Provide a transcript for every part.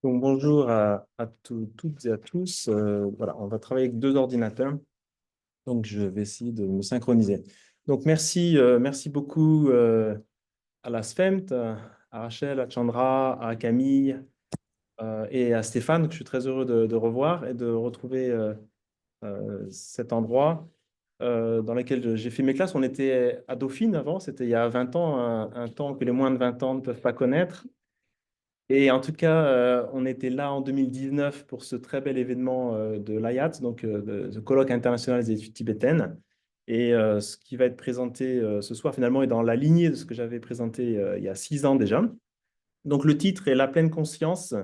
Donc, bonjour à toutes et à tous. Voilà, on va travailler avec deux ordinateurs. Donc, je vais essayer de me synchroniser. Donc, merci beaucoup à la SFEMT, à Rachel, à Chandra, à Camille et à Stéphane, que je suis très heureux de revoir et de retrouver cet endroit dans lequel j'ai fait mes classes. On était à Dauphine avant, c'était il y a 20 ans, un temps que les moins de 20 ans ne peuvent pas connaître. Et en tout cas, on était là en 2019 pour ce très bel événement de l'IAT, donc le colloque international des études tibétaines. Et ce qui va être présenté ce soir, finalement, est dans la lignée de ce que j'avais présenté il y a 6 ans déjà. Donc, le titre est La pleine conscience,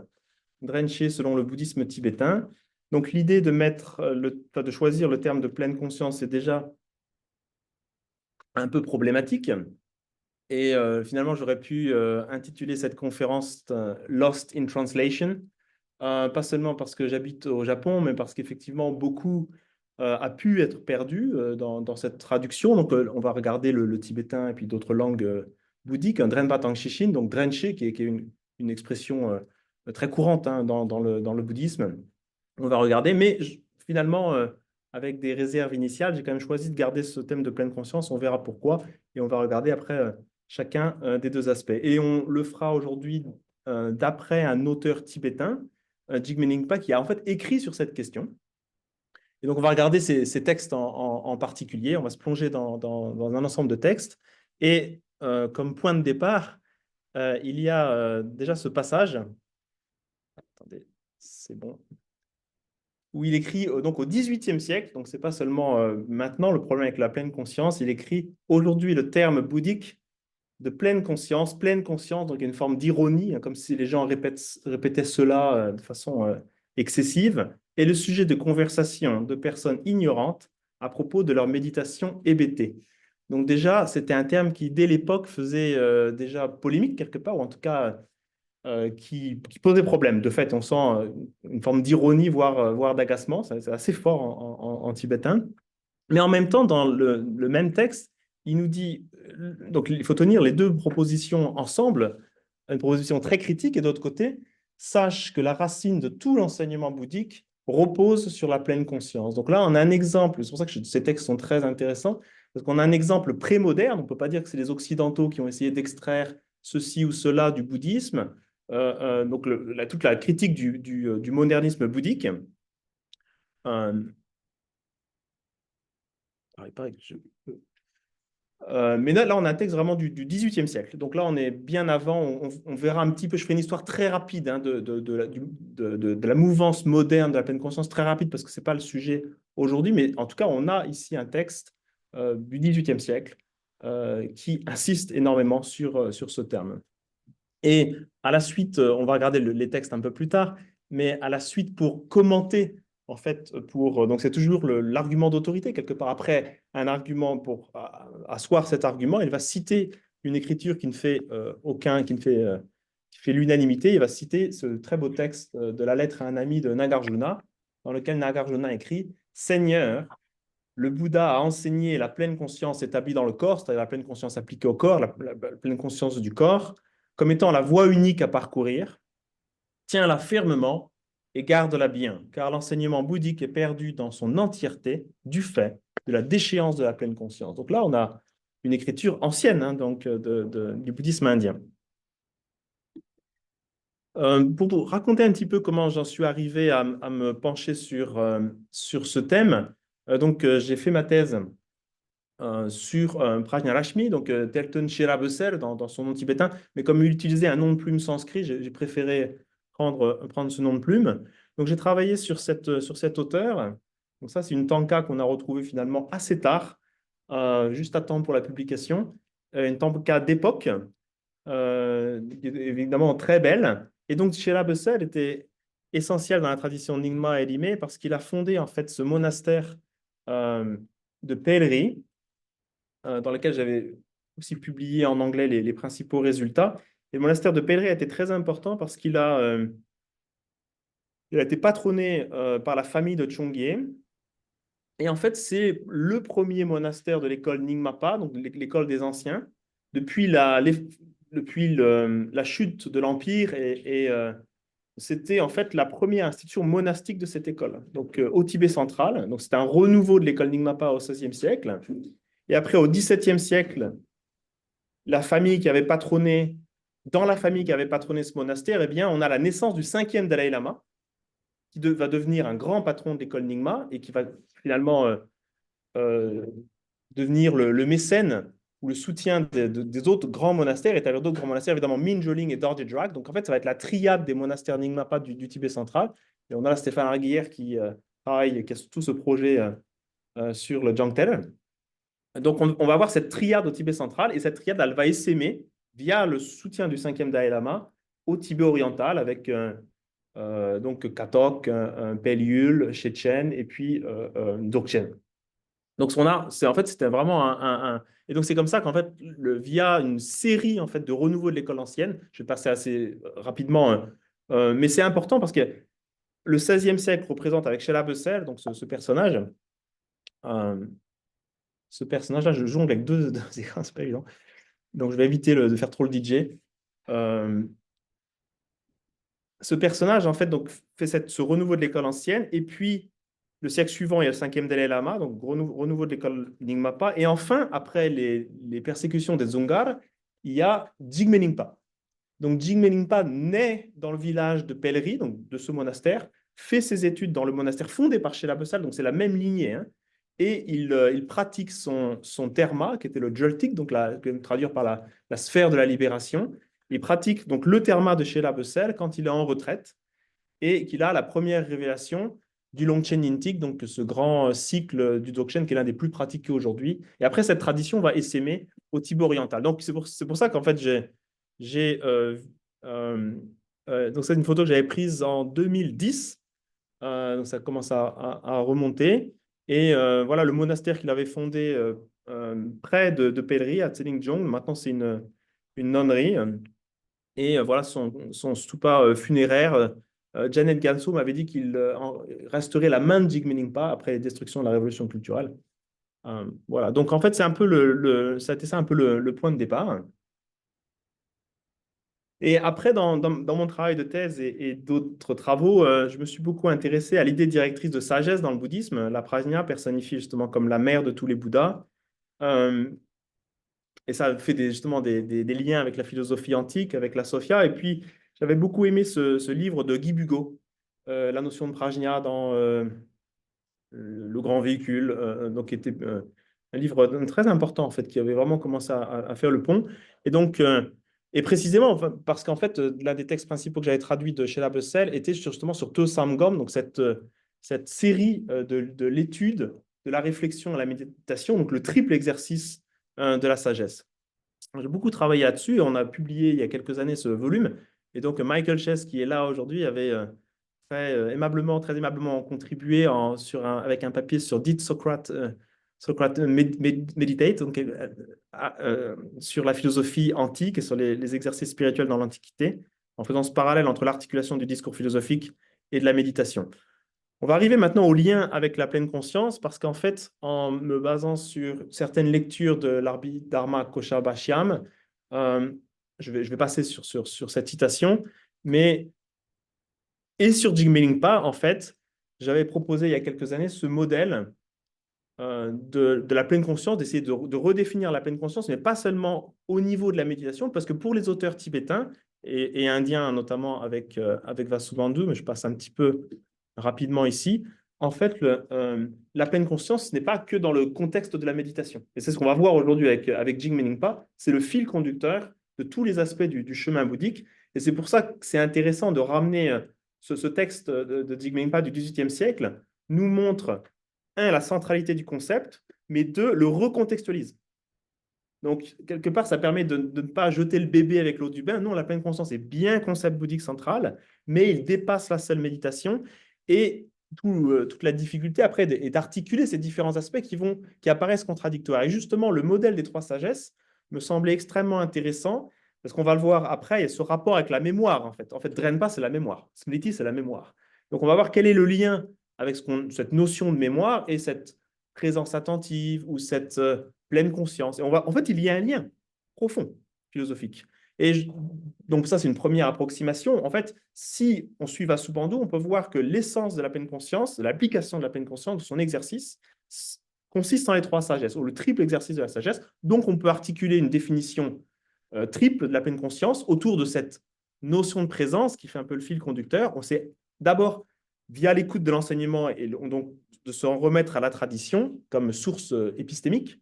Drenché selon le bouddhisme tibétain. Donc, l'idée de enfin, de choisir le terme de pleine conscience est déjà un peu problématique. Et finalement, j'aurais pu intituler cette conférence Lost in Translation, pas seulement parce que j'habite au Japon, mais parce qu'effectivement, beaucoup a pu être perdu dans cette traduction. Donc, on va regarder le tibétain et puis d'autres langues bouddhiques, un Drenpa Tangshishin, donc Drenche, qui est une expression très courante hein, dans le bouddhisme. On va regarder, mais finalement, avec des réserves initiales, j'ai quand même choisi de garder ce thème de pleine conscience. On verra pourquoi. Et on va regarder après chacun des deux aspects. Et on le fera aujourd'hui d'après un auteur tibétain, Jigme Ningpa, qui a en fait écrit sur cette question. Et donc, on va regarder ces textes en particulier. On va se plonger dans un ensemble de textes. Et comme point de départ, il y a déjà ce passage. Attendez, c'est bon. Où il écrit donc au XVIIIe siècle, donc c'est pas seulement maintenant le problème avec la pleine conscience, il écrit aujourd'hui le terme bouddhique de pleine conscience, donc il y a une forme d'ironie, hein, comme si les gens répétaient cela de façon excessive, est le sujet de conversation de personnes ignorantes à propos de leur méditation hébétée. Donc déjà, c'était un terme qui, dès l'époque, faisait déjà polémique quelque part, ou en tout cas qui posait problème. De fait, on sent une forme d'ironie, voire d'agacement, c'est assez fort en tibétain. Mais en même temps, dans le même texte, il nous dit, donc il faut tenir les deux propositions ensemble, une proposition très critique, et d'autre côté, sache que la racine de tout l'enseignement bouddhique repose sur la pleine conscience. Donc là, on a un exemple, c'est pour ça que ces textes sont très intéressants, parce qu'on a un exemple pré-moderne, on ne peut pas dire que c'est les Occidentaux qui ont essayé d'extraire ceci ou cela du bouddhisme, donc toute la critique du modernisme bouddhique. Alors, il paraît que mais là, on a un texte vraiment du XVIIIe siècle. Donc là, on est bien avant. On verra un petit peu. Je ferai une histoire très rapide hein, de la mouvance moderne de la pleine conscience, très rapide, parce que ce n'est pas le sujet aujourd'hui. Mais en tout cas, on a ici un texte du XVIIIe siècle qui insiste énormément sur ce terme. Et à la suite, on va regarder les textes un peu plus tard, mais à la suite, pour commenter, en fait, donc c'est toujours l'argument d'autorité, quelque part. Après un argument, pour asseoir cet argument, il va citer une écriture qui fait l'unanimité. Il va citer ce très beau texte de la lettre à un ami de Nagarjuna, dans lequel Nagarjuna écrit: Seigneur, le Bouddha a enseigné la pleine conscience établie dans le corps, c'est-à-dire la pleine conscience appliquée au corps, la pleine conscience du corps, comme étant la voie unique à parcourir. Tiens-la fermement et garde-la bien, car l'enseignement bouddhique est perdu dans son entièreté du fait de la déchéance de la pleine conscience. Donc là, on a une écriture ancienne hein, donc, du bouddhisme indien. Pour raconter un petit peu comment j'en suis arrivé à me pencher sur ce thème, j'ai fait ma thèse sur Prajnarashmi, donc Telton Shirabusel dans son nom tibétain, mais comme il utilisait un nom de plume sanskrit, j'ai préféré prendre ce nom de plume. Donc j'ai travaillé sur cet auteur. Donc ça, c'est une tanka qu'on a retrouvée finalement assez tard, juste à temps pour la publication. Une tanka d'époque, qui est évidemment très belle. Et donc Shirabusel était essentiel dans la tradition Nyingma et Limé parce qu'il a fondé en fait ce monastère euh, de Pelri, dans lequel j'avais aussi publié en anglais les principaux résultats. Et le monastère de Pellery a été très important parce il a été patronné par la famille de Chongye. Et en fait, c'est le premier monastère de l'école Nyingmapa, donc l'école des anciens, depuis la chute de l'Empire c'était en fait la première institution monastique de cette école, donc au Tibet central. Donc c'était un renouveau de l'école Nyingmapa au XVIe siècle. Et après, au XVIIe siècle, la famille qui avait patronné, dans la famille qui avait patronné ce monastère, eh bien, on a la naissance du 5e Dalai Lama, qui va devenir un grand patron de l'école Nyingma et qui va finalement euh, devenir le mécène ou le soutien des autres grands monastères. Et tu as d'autres grands monastères, évidemment Minjoling et Dorje Drag. Donc en fait, ça va être la triade des monastères Nyingmapa du Tibet central. Et on a là Stéphane Arguillère qui travaille, qui a tout ce projet sur le Jangtel. Donc on va avoir cette triade au Tibet central et cette triade, elle va essaimer via le soutien du 5e Dalai Lama au Tibet oriental avec donc Katok, Pelyul, Shechen et puis Dzogchen. Donc, en fait, c'était vraiment et donc, c'est comme ça qu'en fait, via une série en fait, de renouveau de l'école ancienne, je vais passer assez rapidement, mais c'est important parce que le 16e siècle représente avec Sheila Bessel, donc euh, ce personnage-là, je jongle avec deux écrans, c'est pas évident. Donc, je vais éviter de faire trop le DJ. Euh, Ce personnage, en fait, donc, fait ce renouveau de l'école ancienne, et puis le siècle suivant, il y a le 5e Dalai Lama, donc renouveau de l'école Nyingmapa. Et enfin, après les persécutions des Dzongars, il y a Jigme Ningpa. Donc Jigme Ningpa naît dans le village de Pelri, donc de ce monastère, fait ses études dans le monastère fondé par Shela Bessal, donc c'est la même lignée, hein, et il pratique son terma, qui était le Joltik, donc traduire par la sphère de la libération. Il pratique donc le terma de Shela Bessel quand il est en retraite et qu'il a la première révélation du Longchen Yintik, donc ce grand cycle du Dzogchen qui est l'un des plus pratiqués aujourd'hui. Et après, cette tradition va essaimer au Tibet oriental. Donc, c'est pour ça qu'en fait, j'ai euh, donc c'est une photo que j'avais prise en 2010. Donc, ça commence à remonter. Et voilà, le monastère qu'il avait fondé près de Pelri, à Tselingjong. Maintenant, c'est une nonnerie. Et voilà son stupa funéraire. Janet Ganso m'avait dit qu'il resterait la main de Jigme Ningpa après les destructions de la révolution culturelle. Voilà, donc en fait, c'est un peu ça a été ça un peu le point de départ. Et après, dans mon travail de thèse et d'autres travaux, je me suis beaucoup intéressé à l'idée directrice de sagesse dans le bouddhisme. La prajna personnifiée justement comme la mère de tous les Bouddhas. Euh, Et ça fait justement des liens avec la philosophie antique, avec la Sophia. Et puis, j'avais beaucoup aimé ce livre de Guy Bugeaud, La notion de prajna dans le grand véhicule, donc qui était un livre très important, en fait, qui avait vraiment commencé à faire le pont. Et donc, et précisément, enfin, parce qu'en fait, l'un des textes principaux que j'avais traduit de Sheila Bessel était justement sur To Samgom, donc cette série de l'étude, de la réflexion à la méditation, donc le triple exercice de la sagesse. J'ai beaucoup travaillé là-dessus. On a publié il y a quelques années ce volume. Et donc, Michael Chess, qui est là aujourd'hui, avait très aimablement contribué avec un papier sur Did Socrate, Meditate, donc, sur la philosophie antique et sur les exercices spirituels dans l'Antiquité, en faisant ce parallèle entre l'articulation du discours philosophique et de la méditation. On va arriver maintenant au lien avec la pleine conscience, parce qu'en fait, en me basant sur certaines lectures de l'Abhidharma Kosha Bhashyam, euh, je vais passer sur cette citation, mais et sur Jigme Lingpa, en fait, j'avais proposé il y a quelques années ce modèle de la pleine conscience, d'essayer de redéfinir la pleine conscience, mais pas seulement au niveau de la méditation, parce que pour les auteurs tibétains et indiens, notamment avec Vasubandhu, mais je passe un petit peu rapidement ici, en fait, la pleine conscience, ce n'est pas que dans le contexte de la méditation. Et c'est ce qu'on va voir aujourd'hui avec Jigme Lingpa, c'est le fil conducteur de tous les aspects du chemin bouddhique. Et c'est pour ça que c'est intéressant de ramener ce texte de Jigme Lingpa du XVIIIe siècle, nous montre un, la centralité du concept, mais deux, le recontextualise. Donc, quelque part, ça permet de ne pas jeter le bébé avec l'eau du bain. Non, la pleine conscience est bien un concept bouddhique central, mais il dépasse la seule méditation. Et toute la difficulté après est d'articuler ces différents aspects qui apparaissent contradictoires. Et justement, le modèle des trois sagesses me semblait extrêmement intéressant, parce qu'on va le voir après, il y a ce rapport avec la mémoire, en fait. En fait, Drenpa, c'est la mémoire. Smriti, c'est la mémoire. Donc, on va voir quel est le lien avec cette notion de mémoire et cette présence attentive ou cette pleine conscience. Et en fait, il y a un lien profond philosophique. Donc ça, c'est une première approximation. En fait, si on suit Vasubandhu, on peut voir que l'essence de la pleine conscience, de l'application de la pleine conscience, de son exercice, consiste en les trois sagesses, ou le triple exercice de la sagesse. Donc, on peut articuler une définition triple de la pleine conscience autour de cette notion de présence qui fait un peu le fil conducteur. On sait d'abord, via l'écoute de l'enseignement, et donc de se remettre à la tradition comme source épistémique,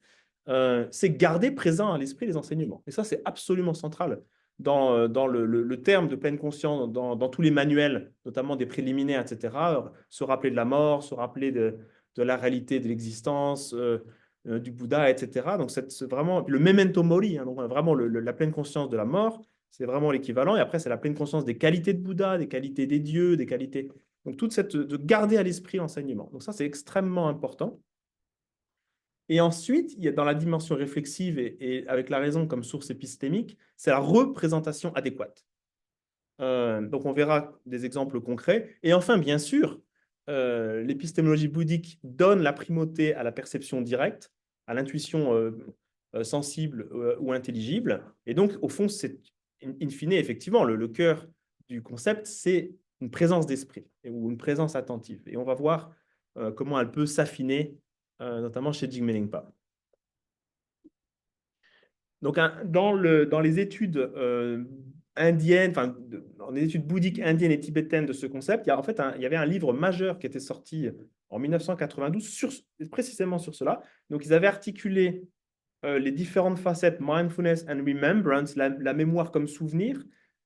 c'est garder présent à l'esprit les enseignements. Et ça, c'est absolument central dans le terme de pleine conscience, dans tous les manuels, notamment des préliminaires, etc. Se rappeler de la mort, se rappeler de la réalité de l'existence, du Bouddha, etc. Donc, c'est vraiment le memento mori, hein, donc vraiment la pleine conscience de la mort, c'est vraiment l'équivalent. Et après, c'est la pleine conscience des qualités de Bouddha, des qualités des dieux, des qualités. Donc, toute cette de garder à l'esprit l'enseignement. Donc, ça, c'est extrêmement important. Et ensuite, il y a dans la dimension réflexive et avec la raison comme source épistémique, c'est la représentation adéquate. Donc, on verra des exemples concrets. Et enfin, bien sûr, l'épistémologie bouddhique donne la primauté à la perception directe, à l'intuition sensible ou intelligible. Et donc, au fond, c'est in fine, effectivement, le cœur du concept, c'est une présence d'esprit ou une présence attentive. Et on va voir comment elle peut s'affiner, notamment chez Jigme Lingpa. Donc, dans les études indiennes, enfin, dans les études bouddhiques indiennes et tibétaines de ce concept, il y avait un livre majeur qui était sorti en 1992 précisément sur cela. Donc, ils avaient articulé les différentes facettes mindfulness and remembrance, la mémoire comme souvenir,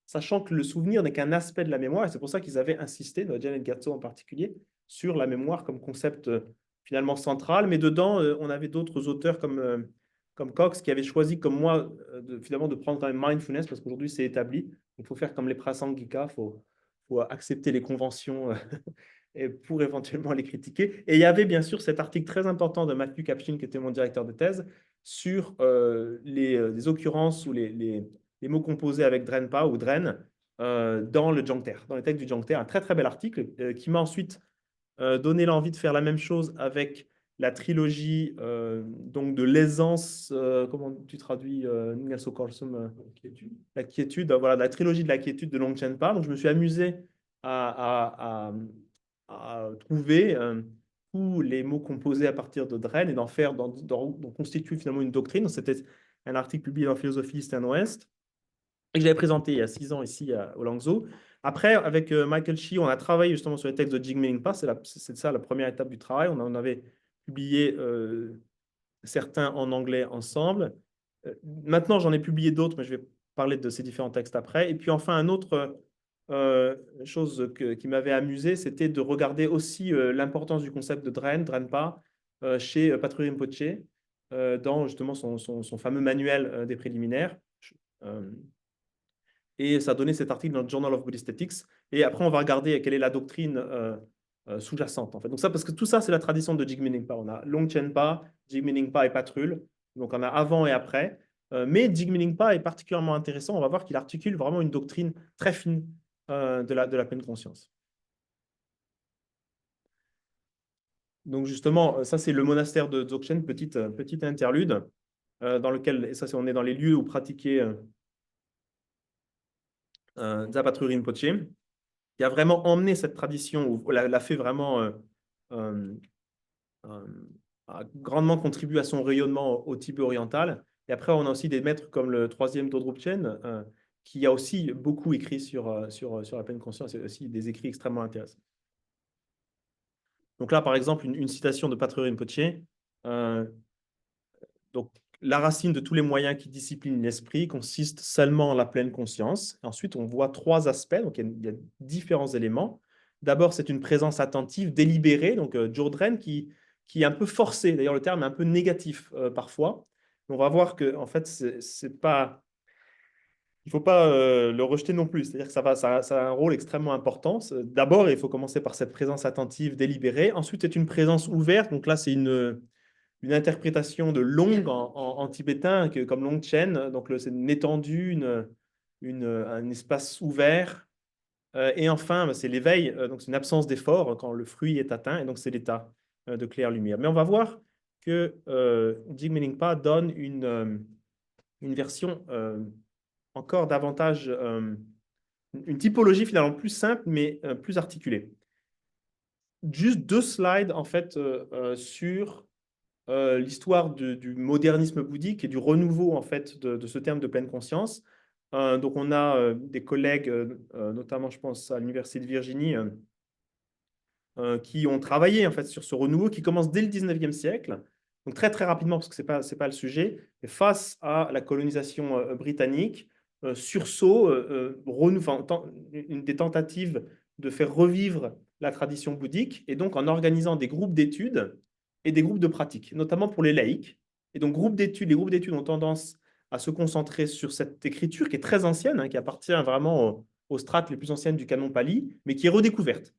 sachant que le souvenir n'est qu'un aspect de la mémoire, et c'est pour ça qu'ils avaient insisté, Janet Gatso en particulier, sur la mémoire comme concept finalement central. Mais dedans, on avait d'autres auteurs comme Cox qui avaient choisi, comme moi, finalement de prendre quand même mindfulness, parce qu'aujourd'hui c'est établi. Il faut faire comme les Prasangika, faut accepter les conventions et pour éventuellement les critiquer. Et il y avait bien sûr cet article très important de Matthew Kapchin, qui était mon directeur de thèse, sur les occurrences ou les mots composés avec Drenpa ou Dren dans le Jangter, dans les textes du Jangter. Un très très bel article qui m'a ensuite donné l'envie de faire la même chose avec la trilogie donc de l'aisance, comment tu traduis Nelson Carlson, la quiétude, voilà, la trilogie de la quiétude de Longchen Pa. Donc je me suis amusé à trouver tous les mots composés à partir de Dren et d'en faire, d'en constituer finalement une doctrine. C'était un article publié dans Philosophie East and West et que j'avais présenté il y a 6 ans ici au Langzhou. Après, avec Michael Shi, on a travaillé justement sur les textes de Jigme Lingpa. C'est ça la première étape du travail. On en avait publié certains en anglais ensemble. Maintenant, j'en ai publié d'autres, mais je vais parler de ces différents textes après. Et puis enfin, un autre chose qui m'avait amusé, c'était de regarder aussi l'importance du concept de Drenpa, chez Patrul Rinpoche, dans justement son fameux manuel des préliminaires. Euh, et ça a donné cet article dans le Journal of Buddhist Ethics. Et après, on va regarder quelle est la doctrine sous-jacente, en fait. Donc ça, parce que tout ça, c'est la tradition de Jigme Lingpa. On a Longchen Pa, Jigme Lingpa et Patrul. Donc on a avant et après. Mais Jigme Lingpa est particulièrement intéressant. On va voir qu'il articule vraiment une doctrine très fine de la pleine conscience. Donc justement, ça c'est le monastère de Dzogchen, petite interlude, dans lequel, et ça on est dans les lieux où pratiquer Zapatru Rinpoche, qui a vraiment emmené cette tradition, ou l'a fait vraiment, euh, euh, a grandement contribué à son rayonnement au Tibet oriental. Et après, on a aussi des maîtres comme le troisième Dodrup Chen, qui a aussi beaucoup écrit sur la pleine conscience, et aussi des écrits extrêmement intéressants. Donc là, par exemple, une citation de Patrul Rinpoche. Donc, la racine de tous les moyens qui disciplinent l'esprit consiste seulement en la pleine conscience. Ensuite, on voit trois aspects. Donc, il y a différents éléments. D'abord, c'est une présence attentive, délibérée. Donc, Jourdren qui est un peu forcé. D'ailleurs, le terme est un peu négatif parfois. On va voir que, en fait, c'est pas. Il ne faut pas le rejeter non plus. C'est-à-dire que ça a un rôle extrêmement important. D'abord, il faut commencer par cette présence attentive délibérée. Ensuite, c'est une présence ouverte. Donc là, c'est une interprétation de Long en tibétain, comme Long Chen. Donc, c'est une étendue, un espace ouvert. Et enfin, c'est l'éveil. Donc, c'est une absence d'effort quand le fruit est atteint. Et donc, c'est l'état de claire lumière. Mais on va voir que Jigme Lingpa donne une version encore davantage une typologie finalement plus simple, mais plus articulée. Juste 2 slides, en fait, sur l'histoire du modernisme bouddhique et du renouveau, en fait, de ce terme de pleine conscience. Donc, on a des collègues, notamment, je pense, à l'Université de Virginie, qui ont travaillé en fait sur ce renouveau qui commence dès le 19e siècle, donc très très rapidement parce que c'est pas le sujet, et face à la colonisation britannique, sursaut, une des tentatives de faire revivre la tradition bouddhique, et donc en organisant des groupes d'études et des groupes de pratique, notamment pour les laïcs. Et donc les groupes d'études ont tendance à se concentrer sur cette écriture qui est très ancienne, hein, qui appartient vraiment aux strates les plus anciennes du canon pali, mais qui est redécouverte,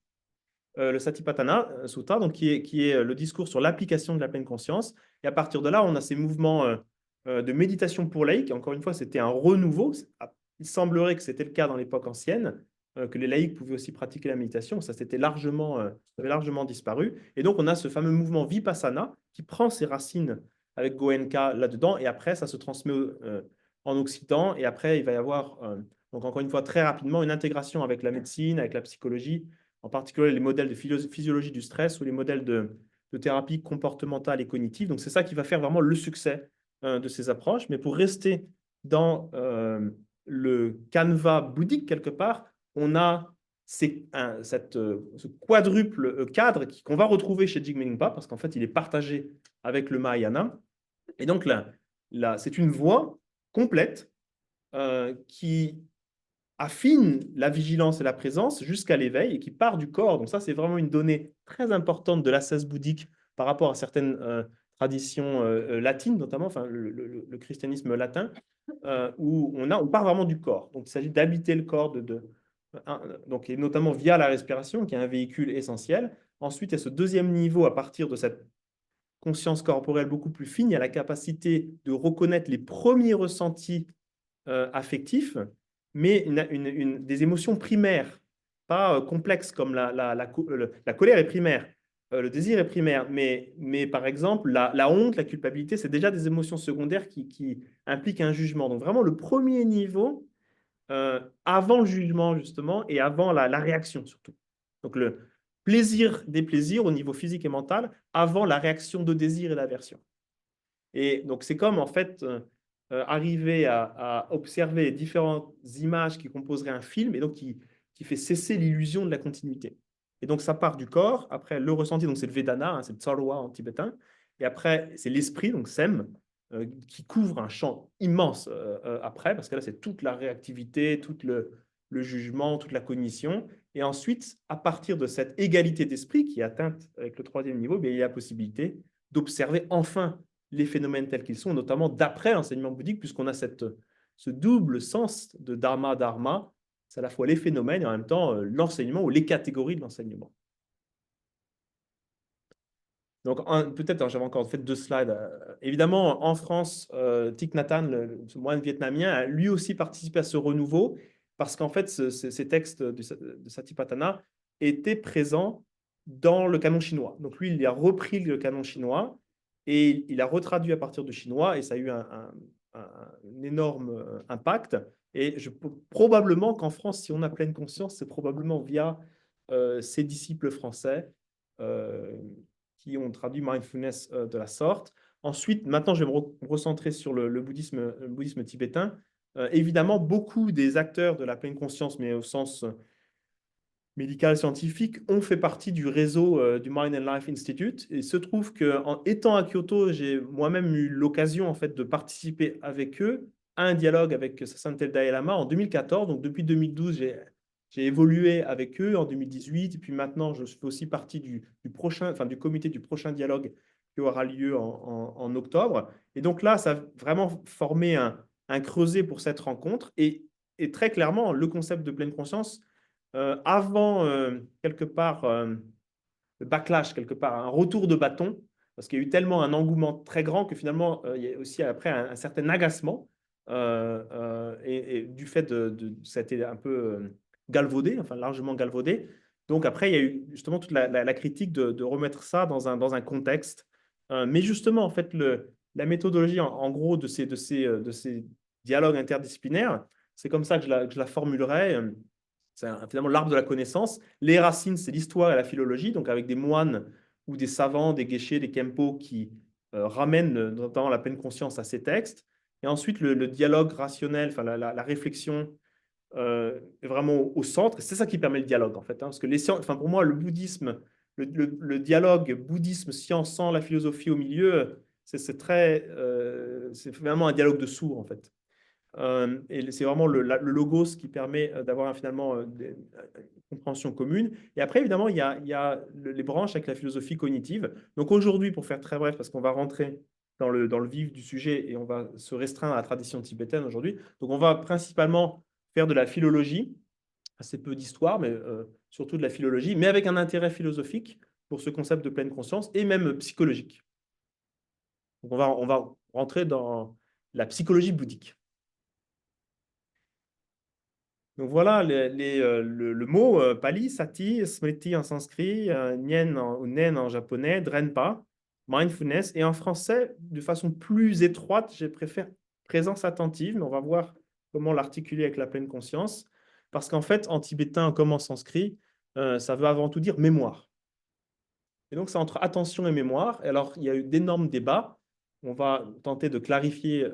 le Satipatthana Sutta, donc qui est le discours sur l'application de la pleine conscience. Et à partir de là, on a ces mouvements de méditation pour laïcs. Encore une fois, c'était un renouveau. Il semblerait que c'était le cas dans l'époque ancienne, que les laïcs pouvaient aussi pratiquer la méditation. Ça avait largement disparu. Et donc, on a ce fameux mouvement Vipassana qui prend ses racines avec Goenka là-dedans. Et après, ça se transmet en Occident. Et après, il va y avoir, donc encore une fois, très rapidement, une intégration avec la médecine, avec la psychologie, en particulier les modèles de physiologie du stress ou les modèles de thérapie comportementale et cognitive. Donc, c'est ça qui va faire vraiment le succès de ces approches. Mais pour rester dans le canevas bouddhique, quelque part, on a ce quadruple cadre qu'on va retrouver chez Jigme Lingpa, parce qu'en fait, il est partagé avec le Mahayana. Et donc, là c'est une voie complète qui affine la vigilance et la présence jusqu'à l'éveil et qui part du corps. Donc ça, c'est vraiment une donnée très importante de l'ascèse bouddhique par rapport à certaines traditions latines, notamment enfin, le christianisme latin, où on part vraiment du corps. Donc il s'agit d'habiter le corps, donc, et notamment via la respiration, qui est un véhicule essentiel. Ensuite, il y a ce deuxième niveau à partir de cette conscience corporelle beaucoup plus fine. Il y a la capacité de reconnaître les premiers ressentis affectifs, mais des émotions primaires, pas complexes comme la colère est primaire, le désir est primaire, mais par exemple, la honte, la culpabilité, c'est déjà des émotions secondaires qui impliquent un jugement. Donc vraiment le premier niveau, avant le jugement justement, et avant la réaction surtout. Donc le plaisir des plaisirs au niveau physique et mental, avant la réaction de désir et d'aversion. Et donc, c'est comme, en fait, arriver à observer les différentes images qui composeraient un film et donc qui fait cesser l'illusion de la continuité. Et donc, ça part du corps, après le ressenti, donc c'est le Vedana, hein, c'est le Tsarwa en tibétain, et après, c'est l'esprit, donc Sem, qui couvre un champ immense après, parce que là, c'est toute la réactivité, tout le jugement, toute la cognition. Et ensuite, à partir de cette égalité d'esprit qui est atteinte avec le troisième niveau, bien, il y a la possibilité d'observer enfin les phénomènes tels qu'ils sont, notamment d'après l'enseignement bouddhique, puisqu'on a ce double sens de dharma. C'est à la fois les phénomènes et en même temps l'enseignement ou les catégories de l'enseignement. Donc, peut-être, j'avais encore fait 2 slides. Évidemment, en France, Thich Nhat Hanh, ce moine vietnamien, a lui aussi participé à ce renouveau, parce qu'en fait, ces textes de Satipatthana étaient présents dans le canon chinois. Donc, lui, il a repris le canon chinois et il a retraduit à partir du chinois, et ça a eu un énorme impact. Et probablement qu'en France, si on a pleine conscience, c'est probablement via ses disciples français qui ont traduit mindfulness de la sorte. Ensuite, maintenant, je vais me recentrer sur le bouddhisme tibétain. Évidemment, beaucoup des acteurs de la pleine conscience, mais au sens médical, scientifique, ont fait partie du réseau du Mind and Life Institute. Et il se trouve qu'en étant à Kyoto, j'ai moi-même eu l'occasion en fait, de participer avec eux à un dialogue avec Sasantel Dalai Lama en 2014. Donc, depuis 2012, j'ai évolué avec eux en 2018. Et puis maintenant, je fais aussi partie du comité du prochain dialogue qui aura lieu en octobre. Et donc là, ça a vraiment formé un creuset pour cette rencontre. Et très clairement, le concept de pleine conscience, avant quelque part le backlash, quelque part, un retour de bâton, parce qu'il y a eu tellement un engouement très grand que finalement, il y a aussi après un certain agacement et du fait ça a été un peu galvaudé, enfin largement galvaudé. Donc après, il y a eu justement toute la critique de remettre ça dans un contexte. Mais justement, en fait, la méthodologie, en gros, de ces dialogues interdisciplinaires, c'est comme ça que je la formulerai. C'est finalement l'arbre de la connaissance. Les racines, c'est l'histoire et la philologie, donc avec des moines ou des savants, des geshés, des khenpo qui ramènent notamment la pleine conscience à ces textes. Et ensuite, le dialogue rationnel, enfin la réflexion est vraiment au centre. C'est ça qui permet le dialogue, en fait. Hein, parce que les sciences, enfin, pour moi, le bouddhisme, le dialogue bouddhisme-science sans la philosophie au milieu, c'est vraiment un dialogue de sourds, en fait. Et c'est vraiment le logos qui permet d'avoir finalement une compréhension commune. Et après, évidemment, il y a les branches avec la philosophie cognitive. Donc aujourd'hui, pour faire très bref, parce qu'on va rentrer dans le vif du sujet et on va se restreindre à la tradition tibétaine aujourd'hui. Donc on va principalement faire de la philologie, assez peu d'histoire, mais surtout de la philologie, mais avec un intérêt philosophique pour ce concept de pleine conscience et même psychologique. Donc on va rentrer dans la psychologie bouddhique. Donc voilà le mot pali, sati, smriti en sanskrit, nien ou nen en japonais, drenpa, mindfulness. Et en français, de façon plus étroite, je préfère présence attentive, mais on va voir comment l'articuler avec la pleine conscience. Parce qu'en fait, en tibétain comme en sanskrit, ça veut avant tout dire mémoire. Et donc, c'est entre attention et mémoire. Et alors, il y a eu d'énormes débats. On va tenter de clarifier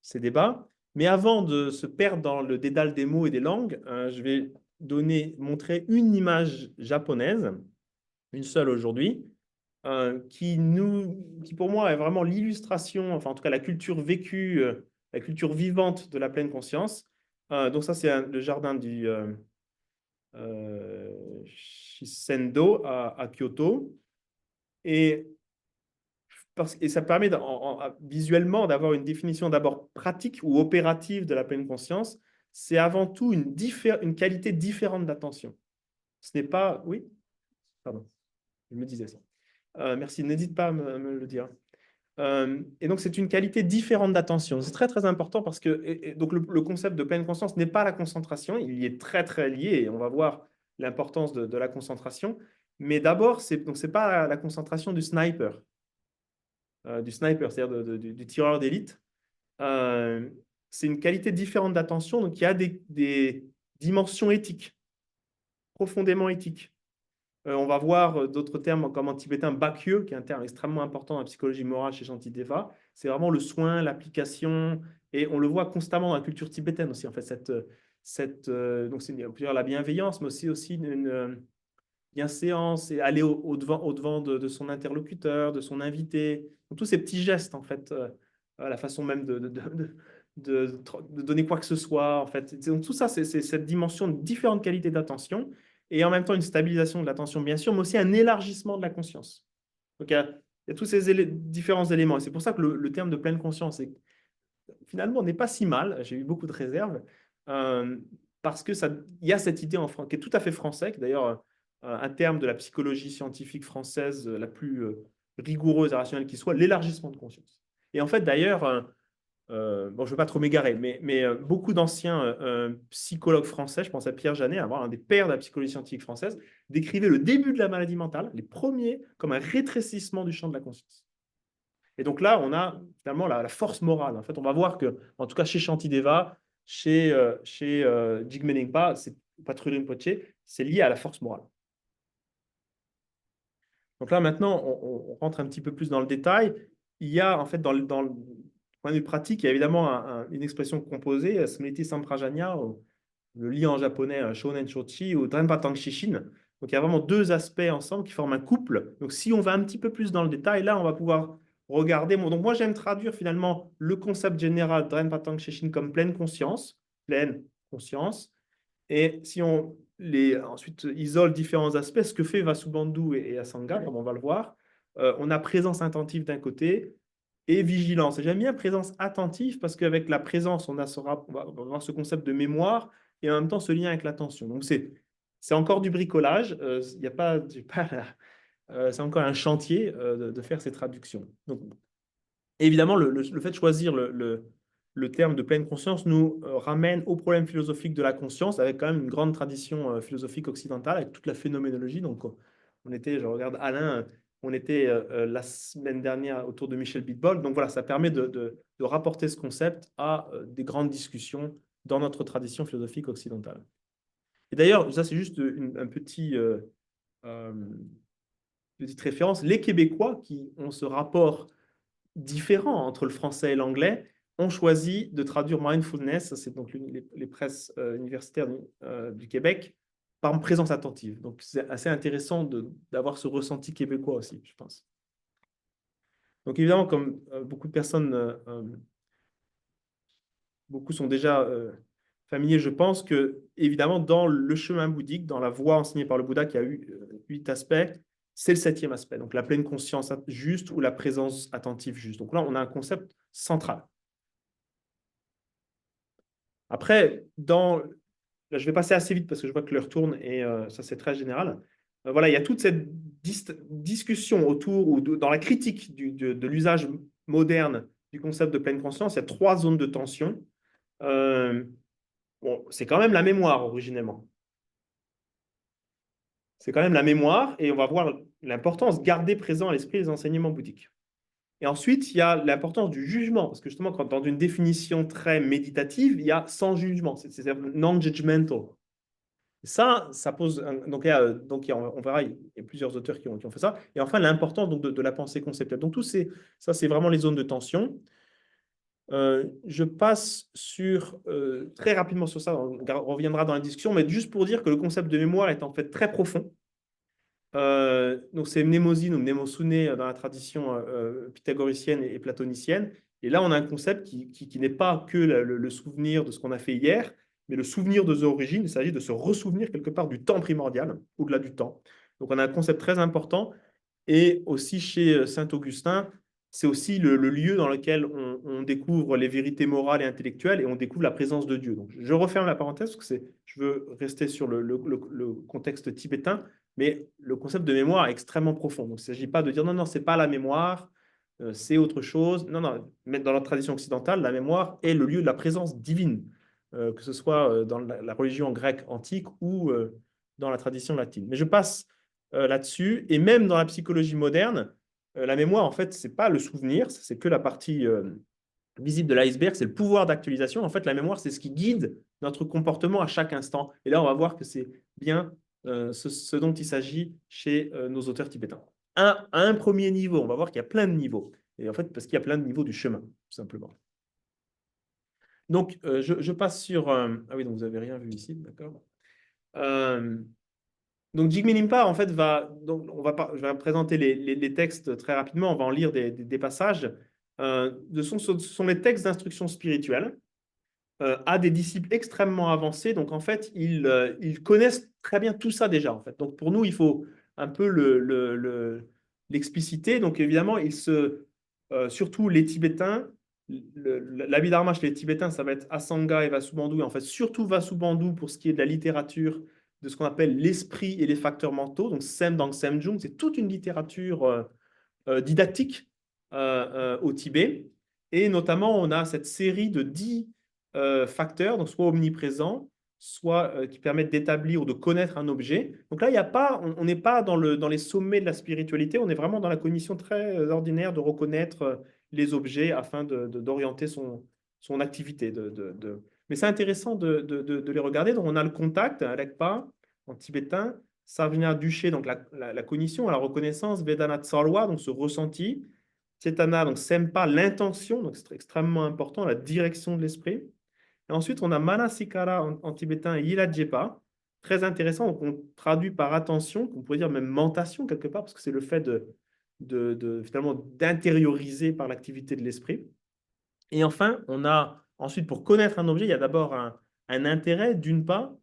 ces débats. Mais avant de se perdre dans le dédale des mots et des langues, je vais montrer une image japonaise, une seule aujourd'hui, qui pour moi est vraiment l'illustration, enfin en tout cas la culture vécue, la culture vivante de la pleine conscience. Donc ça, c'est le jardin du Shisendo à Kyoto. Et et ça permet visuellement d'avoir une définition d'abord pratique ou opérative de la pleine conscience. C'est avant tout une qualité différente d'attention. Ce n'est pas... Oui, pardon, je me disais ça. Merci, n'hésite pas à me le dire. Et donc, c'est une qualité différente d'attention. C'est très, très important parce que donc le concept de pleine conscience n'est pas la concentration. Il y est très, très lié et on va voir l'importance de la concentration. Mais d'abord, ce n'est pas la concentration du sniper, c'est-à-dire du tireur d'élite. C'est une qualité différente d'attention, donc il y a des dimensions éthiques, profondément éthiques. On va voir d'autres termes comme en tibétain bakyo, qui est un terme extrêmement important dans la psychologie morale chez Shantideva. C'est vraiment le soin, l'application, et on le voit constamment dans la culture tibétaine aussi. En fait, donc c'est la bienveillance, mais aussi une bienséance et aller au devant de son interlocuteur, de son invité. Donc, tous ces petits gestes, en fait, la façon même de donner quoi que ce soit, en fait. Donc, tout ça, c'est cette dimension de différentes qualités d'attention et en même temps une stabilisation de l'attention, bien sûr, mais aussi un élargissement de la conscience. Donc, il y a tous ces différents éléments. Et c'est pour ça que le terme de pleine conscience finalement n'est pas si mal. J'ai eu beaucoup de réserves parce que il y a cette idée en France qui est tout à fait français, qui est d'ailleurs un terme de la psychologie scientifique française la plus rigoureuse et rationnelle qui soit, l'élargissement de conscience. Et en fait, d'ailleurs, bon, je ne veux pas trop m'égarer, mais beaucoup d'anciens psychologues français, je pense à Pierre Janet, un des pères de la psychologie scientifique française, décrivaient le début de la maladie mentale, les premiers, comme un rétrécissement du champ de la conscience. Et donc là, on a finalement la force morale. En fait, on va voir que, en tout cas chez Shantideva, chez Jigme Lingpa, pas Trungpa Rinpoche, c'est lié à la force morale. Donc là, maintenant, on rentre un petit peu plus dans le détail. Il y a, en fait, dans le point de vue pratique, il y a évidemment une expression composée, Smriti Samprajanya, le lit en japonais Shonen Shochi ou Drenpa Tangshishin. Donc il y a vraiment deux aspects ensemble qui forment un couple. Donc si on va un petit peu plus dans le détail, là, on va pouvoir regarder. Donc moi, j'aime traduire finalement le concept général Drenpa Tangshishin comme pleine conscience. Et si on ensuite isole différents aspects, ce que fait Vasubandhu et Asanga, comme on va le voir, on a présence attentive d'un côté et vigilance. Et j'aime bien présence attentive parce qu'avec la présence, on va avoir ce concept de mémoire et en même temps ce lien avec l'attention. Donc c'est encore du bricolage, il y a pas, c'est encore un chantier de faire ces traductions. Donc, évidemment, le fait de choisir le terme de pleine conscience nous ramène au problème philosophique de la conscience, avec quand même une grande tradition philosophique occidentale, avec toute la phénoménologie. Donc, on était, je regarde Alain, on était la semaine dernière autour de Michel Bitbol. Donc voilà, ça permet de rapporter ce concept à des grandes discussions dans notre tradition philosophique occidentale. Et d'ailleurs, ça c'est juste un petit, petite référence. Les Québécois qui ont ce rapport différent entre le français et l'anglais ont choisi de traduire mindfulness, c'est donc les presses universitaires du Québec, par présence attentive. Donc c'est assez intéressant d'avoir ce ressenti québécois aussi, je pense. Donc évidemment, comme beaucoup de personnes, beaucoup sont déjà familiers, je pense que évidemment dans le chemin bouddhique, dans la voie enseignée par le Bouddha qui a eu 8 aspects, c'est le 7e aspect, donc la pleine conscience juste ou la présence attentive juste. Donc là, on a un concept central. Après, là, je vais passer assez vite parce que je vois que l'heure tourne et ça c'est très général. Voilà, il y a toute cette discussion autour ou dans la critique de l'usage moderne du concept de pleine conscience. Il y a 3 zones de tension. Bon, c'est quand même la mémoire originellement. C'est quand même la mémoire et on va voir l'importance, garder présent à l'esprit les enseignements bouddhiques. Et ensuite, il y a l'importance du jugement, parce que justement, quand dans une définition très méditative, il y a sans jugement, c'est non-judgmental. Ça pose. On verra, il y a plusieurs auteurs qui ont fait ça. Et enfin, l'importance de la pensée conceptuelle. Donc, ça, c'est vraiment les zones de tension. Je passe très rapidement sur ça, on reviendra dans la discussion, mais juste pour dire que le concept de mémoire est en fait très profond. Donc c'est mnémosine ou mnémosune dans la tradition pythagoricienne et platonicienne. Et là, on a un concept qui n'est pas que le souvenir de ce qu'on a fait hier, mais le souvenir de nos origines. Il s'agit de se ressouvenir quelque part du temps primordial, au-delà du temps. Donc on a un concept très important. Et aussi chez Saint-Augustin, c'est aussi le lieu dans lequel on découvre les vérités morales et intellectuelles et on découvre la présence de Dieu. Donc je referme la parenthèse parce que je veux rester sur le contexte tibétain. Mais le concept de mémoire est extrêmement profond. Donc, il ne s'agit pas de dire non, non, ce n'est pas la mémoire, c'est autre chose. Non, non, mais dans la tradition occidentale, la mémoire est le lieu de la présence divine, que ce soit dans la religion grecque antique ou dans la tradition latine. Mais je passe là-dessus. Et même dans la psychologie moderne, la mémoire, en fait, ce n'est pas le souvenir, c'est que la partie visible de l'iceberg, c'est le pouvoir d'actualisation. En fait, la mémoire, c'est ce qui guide notre comportement à chaque instant. Et là, on va voir que c'est bien ce dont il s'agit chez nos auteurs tibétains. À un premier niveau, on va voir qu'il y a plein de niveaux. Et en fait, parce qu'il y a plein de niveaux du chemin, tout simplement. Donc, je passe sur... ah oui, donc vous n'avez rien vu ici, d'accord. Donc, Jigme Rimpa, en fait, je vais présenter les textes très rapidement. On va en lire des passages. Ce sont les textes d'instruction spirituelle à des disciples extrêmement avancés. Donc, en fait, ils connaissent très bien tout ça déjà. En fait. Donc, pour nous, il faut un peu l'expliciter. Donc, évidemment, surtout les Tibétains, l'Abhidharma chez les Tibétains, ça va être Asanga et Vasubandhu. Et en fait, surtout Vasubandhu pour ce qui est de la littérature, de ce qu'on appelle l'esprit et les facteurs mentaux. Donc, Sem dans Semjung, c'est toute une littérature didactique au Tibet. Et notamment, on a cette série de 10 facteurs, donc soit omniprésents, soit qui permettent d'établir ou de connaître un objet. Donc là, il y a pas, on n'est pas dans les sommets de la spiritualité, on est vraiment dans la cognition très ordinaire de reconnaître les objets afin d'orienter son activité. Mais c'est intéressant de les regarder. Donc on a le contact, Rekpa, en tibétain, Sarvina Duché, donc la cognition, la reconnaissance, Vedana Tsalwa, donc ce ressenti, Chetana, donc Sempa, l'intention, donc c'est extrêmement important, la direction de l'esprit. Et ensuite, on a Manasikara en tibétain et Yilajjepa, très intéressant, donc on traduit par attention, on pourrait dire même mentation quelque part, parce que c'est le fait finalement d'intérioriser par l'activité de l'esprit. Et enfin, on a ensuite, pour connaître un objet, il y a d'abord un intérêt d'une part,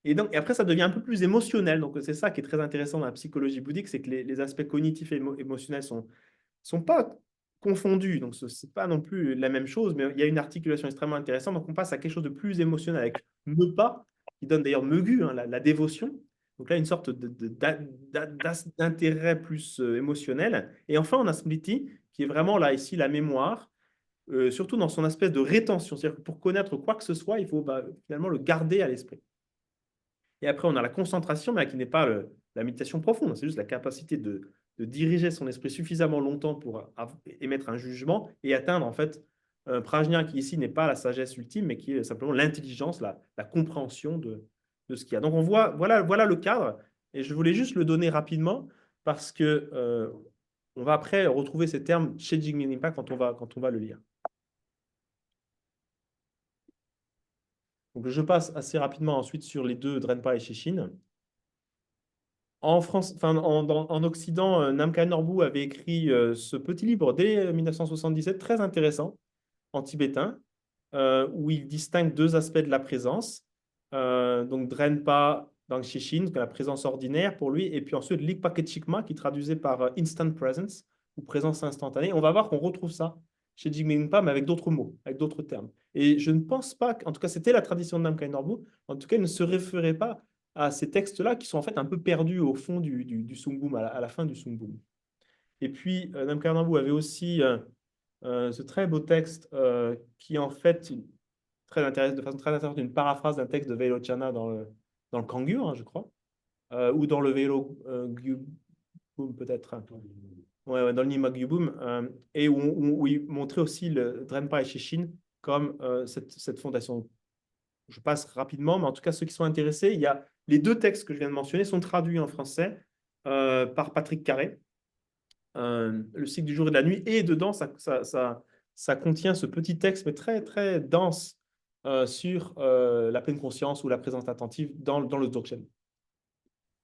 et après, ça devient un peu plus émotionnel. Donc, c'est ça qui est très intéressant dans la psychologie bouddhique, c'est que les aspects cognitifs et émotionnels sont pas confondus. Donc, ce n'est pas non plus la même chose, mais il y a une articulation extrêmement intéressante. Donc, on passe à quelque chose de plus émotionnel avec Mepa, qui donne d'ailleurs Megu, hein, la dévotion. Donc là, une sorte d'intérêt plus émotionnel. Et enfin, on a Smriti, qui est vraiment là, ici, la mémoire, surtout dans son aspect de rétention. C'est-à-dire que pour connaître quoi que ce soit, il faut finalement le garder à l'esprit. Et après, on a la concentration, mais qui n'est pas la méditation profonde, c'est juste la capacité de diriger son esprit suffisamment longtemps pour émettre un jugement et atteindre en fait Prajna, qui ici n'est pas la sagesse ultime, mais qui est simplement l'intelligence, la compréhension de ce qu'il y a. Donc, on voit, voilà le cadre. Et je voulais juste le donner rapidement parce que on va après retrouver ces termes chez Jigme Rinpa quand on va le lire. Donc, je passe assez rapidement ensuite sur les deux, Drenpa et Shishin. En France, enfin, en Occident, Namkhai Norbu avait écrit ce petit livre dès 1977, très intéressant, en tibétain, où il distingue deux aspects de la présence. Donc, Drenpa dans Shishin, la présence ordinaire pour lui, et puis ensuite Likpa Ketchikma, qui traduisait par instant presence, ou présence instantanée. On va voir qu'on retrouve ça chez Jigme Rinpa, mais avec d'autres mots, avec d'autres termes. Et je ne pense pas, en tout cas, c'était la tradition de Namkhai Norbu, en tout cas, il ne se référait pas à ces textes-là qui sont en fait un peu perdus au fond du Sungbum, à la fin du Sungbum. Et puis, Namkhai Norbu avait aussi ce très beau texte qui, en fait, de façon très intéressante, une paraphrase d'un texte de Vairochana dans le Kangyur, hein, je crois, ou dans le Velo Gyubum, peut-être. Ouais, ouais, dans le Nima Gyubum, et où il montrait aussi le Drenpa et Shishin comme cette fondation. Je passe rapidement, mais en tout cas, ceux qui sont intéressés, il y a les deux textes que je viens de mentionner sont traduits en français par Patrick Carré, Le cycle du jour et de la nuit, et dedans, ça contient ce petit texte, mais très, très dense sur la pleine conscience ou la présence attentive dans le Dzogchen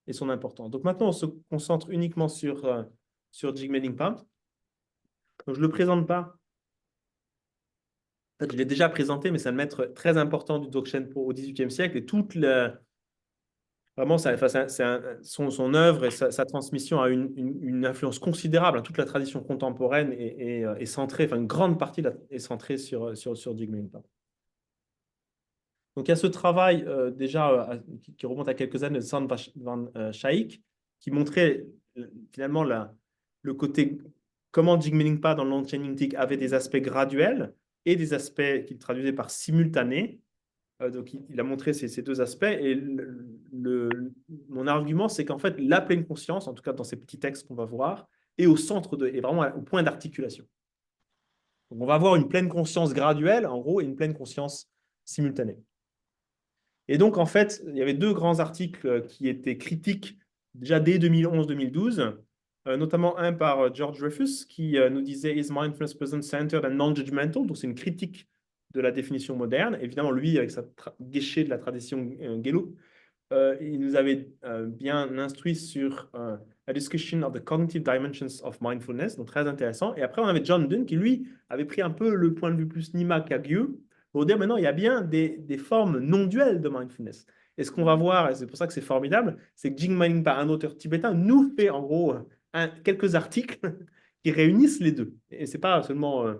et son importance. Donc maintenant, on se concentre uniquement sur Jigme Rinpa. Donc, je ne le présente pas. En fait, je l'ai déjà présenté, mais c'est un maître très important du Dzogchen au XVIIIe siècle et toute la. Vraiment, son œuvre et sa transmission a une influence considérable. Toute la tradition contemporaine est centrée, enfin une grande partie est centrée sur Jigme Rinpa. Donc il y a ce travail déjà qui remonte à quelques années de San van Schaik, qui montrait finalement le côté comment Jigme Rinpa dans le Longchen Nyingtik avait des aspects graduels et des aspects qu'il traduisait par simultanés. Donc, il a montré ces deux aspects. Et mon argument, c'est qu'en fait, la pleine conscience, en tout cas dans ces petits textes qu'on va voir, est au centre est vraiment au point d'articulation. Donc, on va avoir une pleine conscience graduelle, en gros, et une pleine conscience simultanée. Et donc, en fait, il y avait deux grands articles qui étaient critiques déjà dès 2011-2012, notamment un par George Dreyfus qui nous disait Is mindfulness present-centered and non-judgmental? Donc, c'est une critique de la définition moderne. Évidemment, lui, avec sa guéché de la tradition Gelug, il nous avait bien instruit sur la discussion of the cognitive dimensions of mindfulness, donc très intéressant. Et après, on avait John Dunn qui, lui, avait pris un peu le point de vue plus Nima Kagyu pour dire maintenant, il y a bien des formes non duelles de mindfulness. Et ce qu'on va voir, et c'est pour ça que c'est formidable, c'est que Jigme Rinpa, un auteur tibétain, nous fait en gros quelques articles qui réunissent les deux. Et ce n'est pas seulement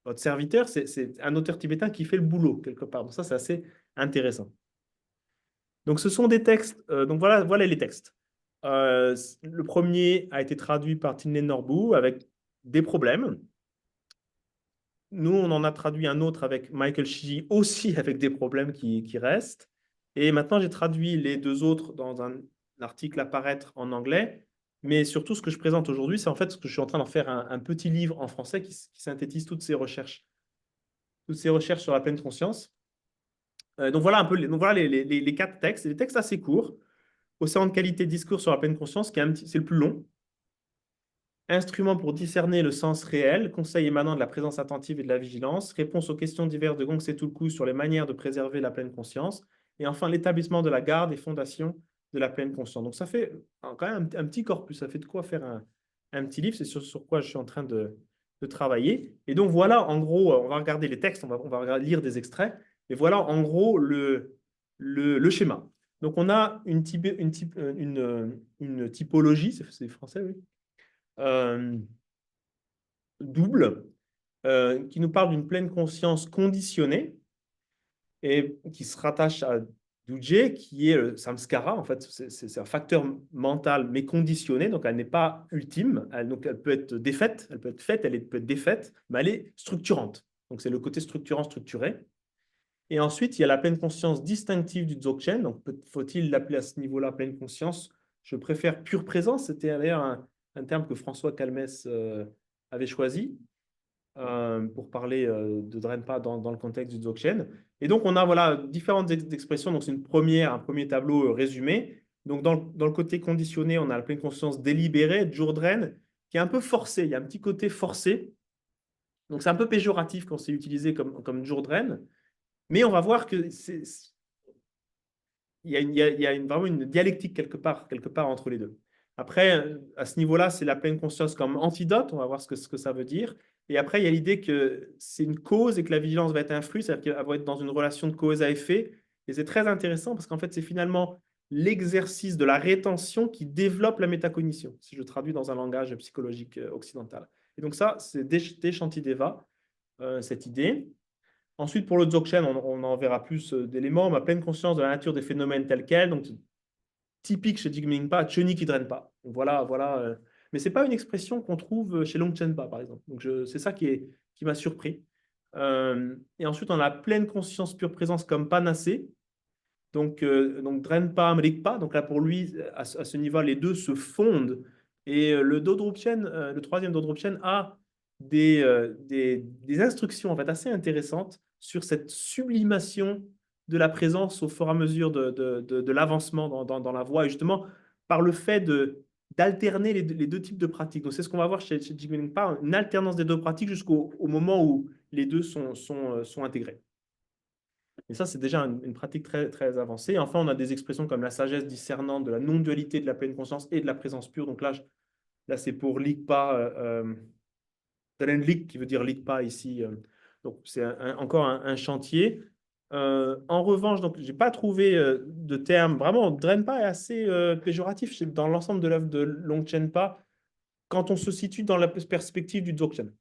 votre serviteur, c'est un auteur tibétain qui fait le boulot quelque part. Donc ça, c'est assez intéressant. Donc ce sont des textes, donc voilà les textes. Le premier a été traduit par Tinley Norbu avec des problèmes. Nous, on en a traduit un autre avec Michael Shiji, aussi avec des problèmes qui restent. Et maintenant, j'ai traduit les deux autres dans un article à paraître en anglais. Mais surtout, ce que je présente aujourd'hui, c'est en fait ce que je suis en train d'en faire un petit livre en français qui synthétise toutes ces recherches sur la pleine conscience. Donc voilà un peu les quatre textes. C'est des textes assez courts. Océan de qualité, discours sur la pleine conscience, c'est le plus long. Instrument pour discerner le sens réel, conseil émanant de la présence attentive et de la vigilance, réponse aux questions diverses de Gongse Tulku sur les manières de préserver la pleine conscience, et enfin l'établissement de la garde et fondation de la pleine conscience. Donc ça fait quand même un petit corpus, ça fait de quoi faire un petit livre, c'est sur quoi je suis en train de travailler. Et donc voilà, en gros, on va regarder les textes, on va lire des extraits, et voilà en gros le schéma. Donc on a une typologie, c'est français, oui, double, qui nous parle d'une pleine conscience conditionnée et qui se rattache à Duje, qui est le samskara. En fait, c'est un facteur mental, mais conditionné, donc elle n'est pas ultime, donc elle peut être défaite, elle peut être faite, peut être défaite, mais elle est structurante. Donc c'est le côté structurant, structuré. Et ensuite, il y a la pleine conscience distinctive du Dzogchen. Donc, faut-il l'appeler à ce niveau-là pleine conscience? Je préfère pure présence. C'était d'ailleurs un terme que François Calmès avait choisi. pour parler de Drenpa dans le contexte du Dzogchen. Et donc, on a voilà, différentes expressions. Donc, c'est un premier tableau résumé. Donc, dans le côté conditionné, on a la pleine conscience délibérée, Jurdren, qui est un peu forcé. Il y a un petit côté forcé. Donc, c'est un peu péjoratif quand c'est utilisé comme Jurdren. Mais on va voir que il y a vraiment une dialectique quelque part entre les deux. Après, à ce niveau-là, c'est la pleine conscience comme antidote. On va voir ce que ça veut dire. Et après, il y a l'idée que c'est une cause et que la vigilance va être un flux, c'est-à-dire qu'elle va être dans une relation de cause à effet. Et c'est très intéressant parce qu'en fait, c'est finalement l'exercice de la rétention qui développe la métacognition, si je traduis dans un langage psychologique occidental. Et donc ça, c'est Shantideva, cette idée. Ensuite, pour le Dzogchen, on en verra plus d'éléments. On a pleine conscience de la nature des phénomènes tels quels. Donc, typique chez Jigme Ngpa, Cheni qui ne draine pas. Voilà, voilà. Mais ce n'est pas une expression qu'on trouve chez Longchen Pa, par exemple. Donc, c'est ça qui m'a surpris. Et ensuite, on a pleine conscience pure présence comme Panacée. Donc draine pas, mrik pas. Donc là, pour lui, à ce niveau, les deux se fondent. Et le Dodrupchen, le troisième Dodrupchen, a des instructions en fait assez intéressantes sur cette sublimation de la présence au fur et à mesure de l'avancement dans la voie, et justement par le fait d'alterner les deux types de pratiques. Donc c'est ce qu'on va voir chez Jigme Ngpa, une alternance des deux pratiques jusqu'au moment où les deux sont intégrés. Et ça, c'est déjà une pratique très, très avancée. Et enfin, on a des expressions comme la sagesse discernante de la non-dualité de la pleine conscience et de la présence pure. Donc là c'est pour Likpa, Lik, qui veut dire Likpa ici. Donc, c'est encore un chantier. En revanche, donc, je n'ai pas trouvé de terme. Vraiment, Drenpa est assez péjoratif dans l'ensemble de l'œuvre de Longchen Pa quand on se situe dans la perspective du Dzogchen.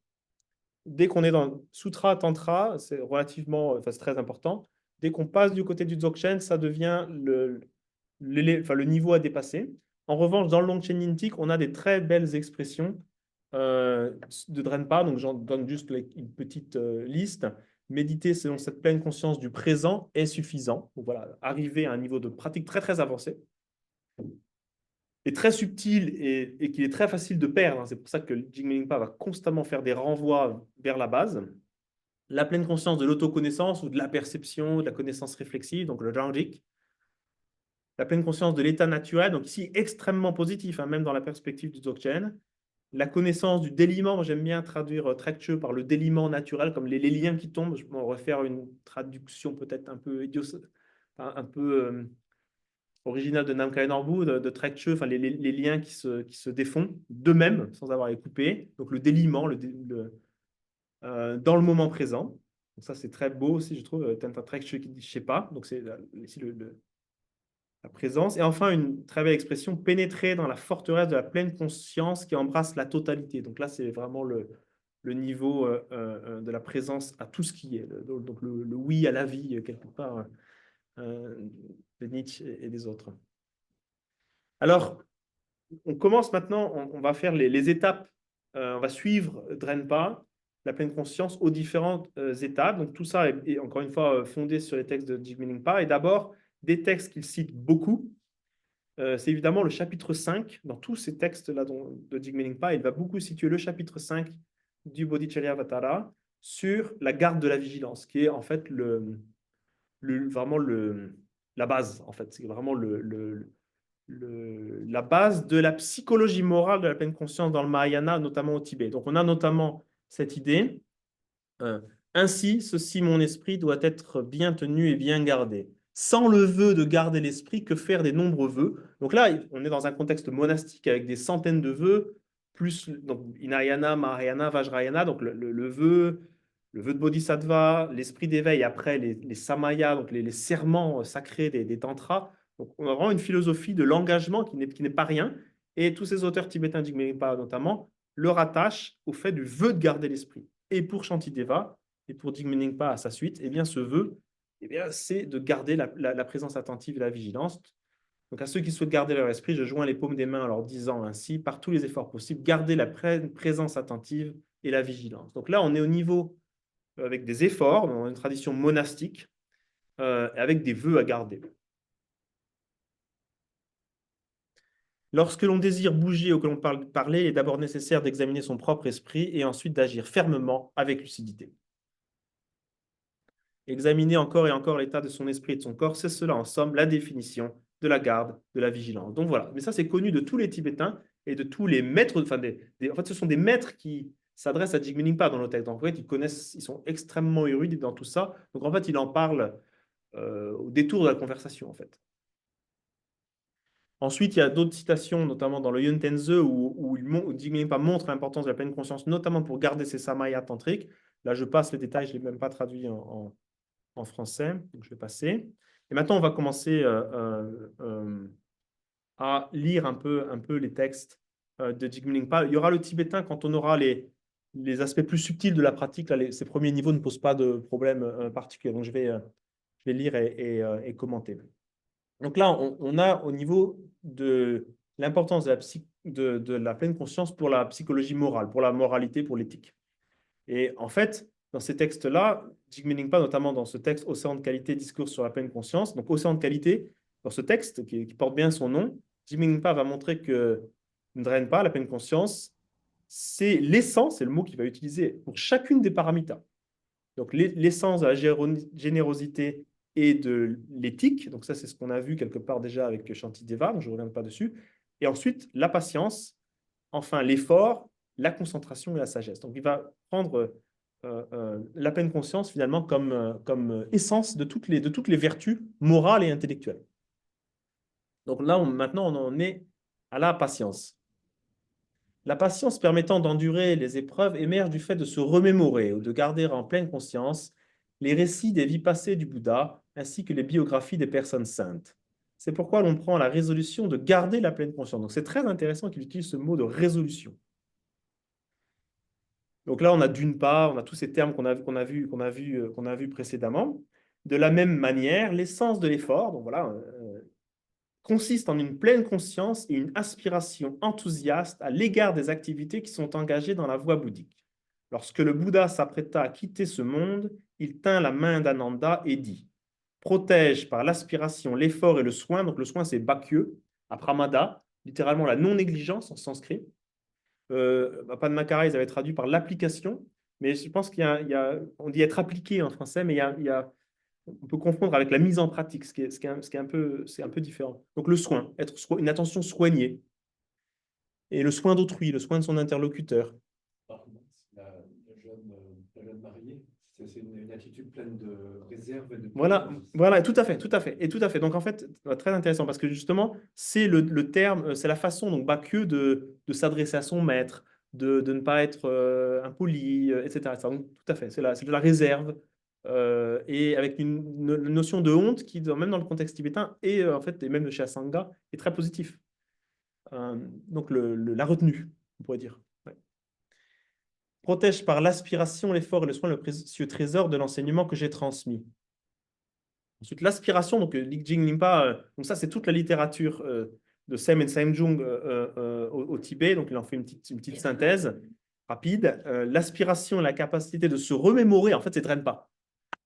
Dès qu'on est dans Sutra, Tantra, c'est relativement, enfin, c'est très important. Dès qu'on passe du côté du Dzogchen, ça devient le niveau à dépasser. En revanche, dans le Longchen Yintik, on a des très belles expressions de Drenpa. Donc, j'en donne juste une petite liste. Méditer selon cette pleine conscience du présent est suffisant. Donc, voilà, arriver à un niveau de pratique très, très avancé est très subtil et qu'il est très facile de perdre. C'est pour ça que Jigme Lingpa va constamment faire des renvois vers la base. La pleine conscience de l'autoconnaissance ou de la perception, de la connaissance réflexive, donc le Rangjik. La pleine conscience de l'état naturel, donc ici extrêmement positif, hein, même dans la perspective du Dzogchen. La connaissance du déliement, moi j'aime bien traduire Trekche par le déliement naturel, comme les liens qui tombent. Je vais refaire une traduction peut-être un peu un peu originale de Namkhai Norbu, de Trekche, enfin les liens qui se défont d'eux-mêmes sans avoir à les couper. Donc le déliement, dans le moment présent. Donc ça, c'est très beau aussi, je trouve. Tenta Trekche qui dit je sais pas. Donc c'est ici la présence. Et enfin, une très belle expression, pénétrer dans la forteresse de la pleine conscience qui embrasse la totalité. Donc là, c'est vraiment le niveau de la présence à tout ce qui est. Donc le oui à la vie, quelque part, de Nietzsche et des autres. Alors, on commence maintenant, on va faire les étapes, on va suivre Drenpa, la pleine conscience, aux différentes étapes. Donc tout ça est encore une fois fondé sur les textes de Jigme Lingpa. Et d'abord, des textes qu'il cite beaucoup. C'est évidemment le chapitre 5. Dans tous ces textes-là de Jigme Lingpa, il va beaucoup situer le chapitre 5 du Bodhicharyavatara sur la garde de la vigilance, qui est en fait vraiment la base. En fait, c'est vraiment la base de la psychologie morale de la pleine conscience dans le Mahayana, notamment au Tibet. Donc, on a notamment cette idée. Ainsi, ceci, mon esprit, doit être bien tenu et bien gardé. Sans le vœu de garder l'esprit, que faire des nombreux vœux? Donc là, on est dans un contexte monastique avec des centaines de vœux, plus donc, Hinayana, Mahayana, Vajrayana, donc le vœu de Bodhisattva, l'esprit d'éveil, après les samayas, donc les serments sacrés des tantras. Donc on a vraiment une philosophie de l'engagement qui n'est pas rien. Et tous ces auteurs tibétains, Jigme Lingpa notamment, le rattachent au fait du vœu de garder l'esprit. Et pour Shantideva, et pour Jigme Lingpa à sa suite, eh bien, ce vœu, eh bien, c'est de garder la présence attentive et la vigilance. Donc, à ceux qui souhaitent garder leur esprit, je joins les paumes des mains en leur disant ainsi, par tous les efforts possibles, gardez la présence attentive et la vigilance. Donc là, on est au niveau avec des efforts, dans une tradition monastique, avec des vœux à garder. Lorsque l'on désire bouger ou que l'on parle parler, il est d'abord nécessaire d'examiner son propre esprit et ensuite d'agir fermement avec lucidité. Examiner encore et encore l'état de son esprit et de son corps, c'est cela en somme la définition de la garde, de la vigilance. Donc voilà, mais ça c'est connu de tous les Tibétains et de tous les maîtres, enfin en fait ce sont des maîtres qui s'adressent à Jigme Lingpa dans le texte. En fait, ils connaissent, ils sont extrêmement érudits dans tout ça. Donc en fait, il en parle au détour de la conversation en fait. Ensuite, il y a d'autres citations, notamment dans le Yuntenze, où Jigme Lingpa montre l'importance de la pleine conscience, notamment pour garder ses samayas tantriques. Là, je passe les détails, je ne l'ai même pas traduit en français, donc je vais passer. Et maintenant, on va commencer à lire un peu les textes de Jigme Lingpa. Il y aura le tibétain quand on aura les aspects plus subtils de la pratique. Là, ces premiers niveaux ne posent pas de problème particulier. Donc, je vais lire et commenter. Donc là, on a au niveau de l'importance de la pleine conscience pour la psychologie morale, pour la moralité, pour l'éthique. Et en fait, dans ces textes-là, Jigme Lingpa, notamment dans ce texte Océan de qualité, discours sur la pleine conscience, donc Océan de qualité, dans ce texte qui porte bien son nom, Jigme Lingpa va montrer que ne draine pas la pleine conscience, c'est l'essence, c'est le mot qu'il va utiliser pour chacune des paramitas. Donc l'essence de la générosité et de l'éthique, donc ça c'est ce qu'on a vu quelque part déjà avec Shantideva, donc je ne reviens pas dessus, et ensuite la patience, enfin l'effort, la concentration et la sagesse. Donc il va prendre la pleine conscience finalement comme essence de toutes les vertus morales et intellectuelles. Donc là, maintenant, on en est à la patience. La patience permettant d'endurer les épreuves émerge du fait de se remémorer ou de garder en pleine conscience les récits des vies passées du Bouddha ainsi que les biographies des personnes saintes. C'est pourquoi l'on prend la résolution de garder la pleine conscience. Donc c'est très intéressant qu'il utilise ce mot de résolution. Donc là, on a d'une part, on a tous ces termes qu'on a vu précédemment. De la même manière, l'essence de l'effort, donc voilà, consiste en une pleine conscience et une aspiration enthousiaste à l'égard des activités qui sont engagées dans la voie bouddhique. Lorsque le Bouddha s'apprêta à quitter ce monde, il tint la main d'Ananda et dit: protège par l'aspiration, l'effort et le soin. Donc le soin, c'est Bhakya, apramada, littéralement la non-négligence en sanskrit. Padmakara, ils avaient traduit par l'application, mais je pense on dit être appliqué en français, mais on peut confondre avec la mise en pratique, ce qui est un peu différent. Donc le soin, une attention soignée, et le soin d'autrui, le soin de son interlocuteur. La jeune mariée, c'est une attitude pleine de réserve et de Voilà, prudence. voilà, tout à fait, tout à fait, et tout à fait. Donc en fait, très intéressant parce que justement, c'est le terme, c'est la façon donc Bhakya de s'adresser à son maître, de ne pas être impoli, etc. Donc, tout à fait, c'est de la réserve et avec une notion de honte qui, même dans le contexte tibétain et en fait, et même chez Asanga, est très positif. Donc la retenue, on pourrait dire. Ouais. Protège par l'aspiration, l'effort et le soin le précieux trésor de l'enseignement que j'ai transmis. Ensuite, l'aspiration, donc Jing Limpa, donc ça c'est toute la littérature de Sem et Sem Jung au Tibet, donc il en fait une petite synthèse rapide. L'aspiration, la capacité de se remémorer, en fait, c'est Drenpa.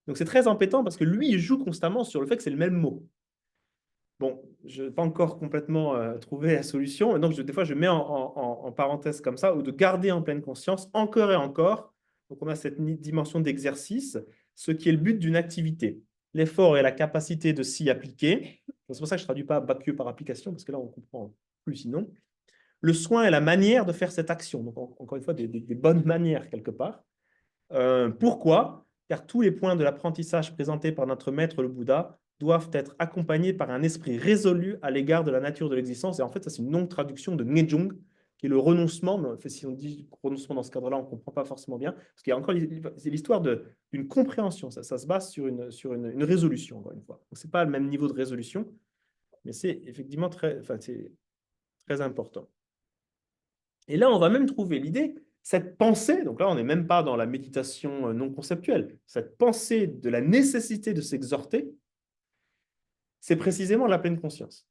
Donc c'est très embêtant parce que lui, il joue constamment sur le fait que c'est le même mot. Bon, je n'ai pas encore complètement trouvé la solution, donc des fois je mets en parenthèse comme ça, ou de garder en pleine conscience encore et encore. Donc on a cette dimension d'exercice, ce qui est le but d'une activité. L'effort et la capacité de s'y appliquer. C'est pour ça que je ne traduis pas Bhakya par application, parce que là on comprend plus sinon. Le soin est la manière de faire cette action. Donc encore une fois, des bonnes manières quelque part. Pourquoi? Car tous les points de l'apprentissage présentés par notre maître le Bouddha doivent être accompagnés par un esprit résolu à l'égard de la nature de l'existence. Et en fait, ça, c'est une longue traduction de Ngejung, qui est le renoncement. Mais en fait, si on dit renoncement dans ce cadre-là, on ne comprend pas forcément bien. Parce qu'il y a encore c'est l'histoire d'une compréhension. Ça se base sur une résolution, encore une fois. Donc, ce n'est pas le même niveau de résolution, mais c'est effectivement c'est très important. Et là, on va même trouver l'idée, cette pensée, donc là, on n'est même pas dans la méditation non conceptuelle, cette pensée de la nécessité de s'exhorter, c'est précisément la pleine conscience.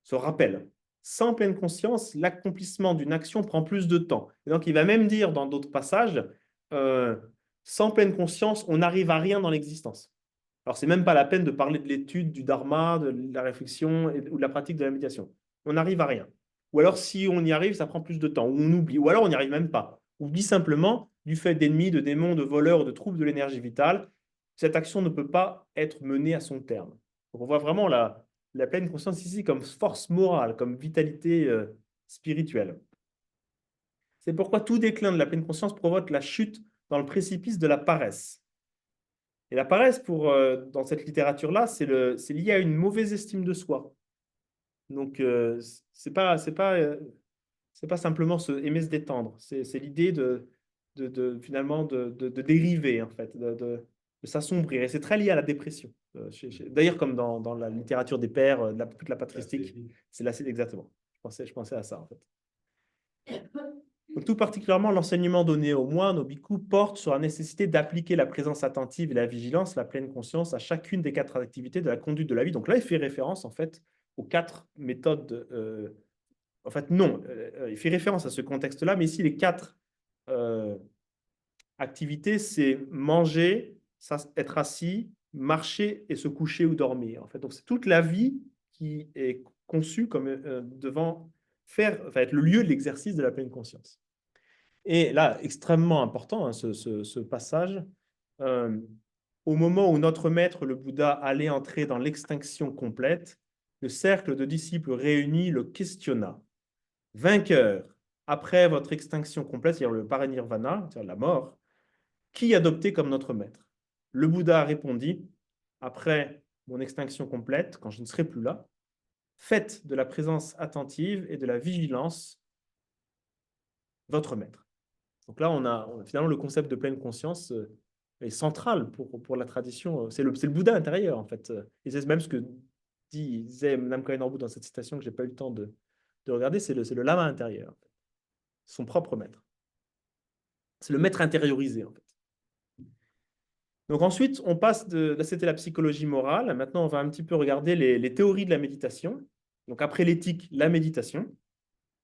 Ce rappel. Sans pleine conscience, l'accomplissement d'une action prend plus de temps. Et donc, il va même dire dans d'autres passages, sans pleine conscience, on n'arrive à rien dans l'existence. Alors, c'est même pas la peine de parler de l'étude du dharma, de la réflexion ou de la pratique de la méditation. on n'arrive à rien. Ou alors, si on y arrive, ça prend plus de temps, ou on oublie, ou alors on n'y arrive même pas. On oublie simplement, du fait d'ennemis, de démons, de voleurs, de troubles de l'énergie vitale, cette action ne peut pas être menée à son terme. Donc, on voit vraiment la pleine conscience ici comme force morale, comme vitalité spirituelle. C'est pourquoi tout déclin de la pleine conscience provoque la chute dans le précipice de la paresse. Et la paresse, dans cette littérature-là, c'est lié à une mauvaise estime de soi. Donc, c'est pas simplement aimer se détendre. C'est l'idée finalement de dériver, en fait, de s'assombrir. Et c'est très lié à la dépression. D'ailleurs, comme dans la littérature des pères, toute la patristique, c'est là, c'est exactement. Je pensais à ça, en fait. Donc, tout particulièrement, l'enseignement donné aux moines, aux bhikkhus, porte sur la nécessité d'appliquer la présence attentive et la vigilance, la pleine conscience, à chacune des 4 activités de la conduite de la vie. Donc là, il fait référence, en fait, aux 4 méthodes. En fait, non, il fait référence à ce contexte-là, mais ici, les 4 activités, c'est manger, être assis, marcher et se coucher ou dormir. En fait, donc c'est toute la vie qui est conçue comme devant être le lieu de l'exercice de la pleine conscience. Et là, extrêmement important, hein, ce passage, au moment où notre maître, le Bouddha, allait entrer dans l'extinction complète, le cercle de disciples réunis le questionna. Vainqueur, après votre extinction complète, c'est-à-dire le parinirvana, c'est-à-dire la mort, qui adoptez comme notre maître? Le Bouddha répondit, après mon extinction complète, quand je ne serai plus là, faites de la présence attentive et de la vigilance votre maître. Donc là, on a finalement le concept de pleine conscience est central pour la tradition. C'est le Bouddha intérieur, en fait. Et c'est même ce que disait Mme Kohen Norbu dans cette citation que je n'ai pas eu le temps de regarder, c'est le lama intérieur, en fait. Son propre maître. C'est le maître intériorisé, en fait. Donc ensuite, on passe là, c'était la psychologie morale. Maintenant, on va un petit peu regarder les théories de la méditation. Donc après l'éthique, la méditation,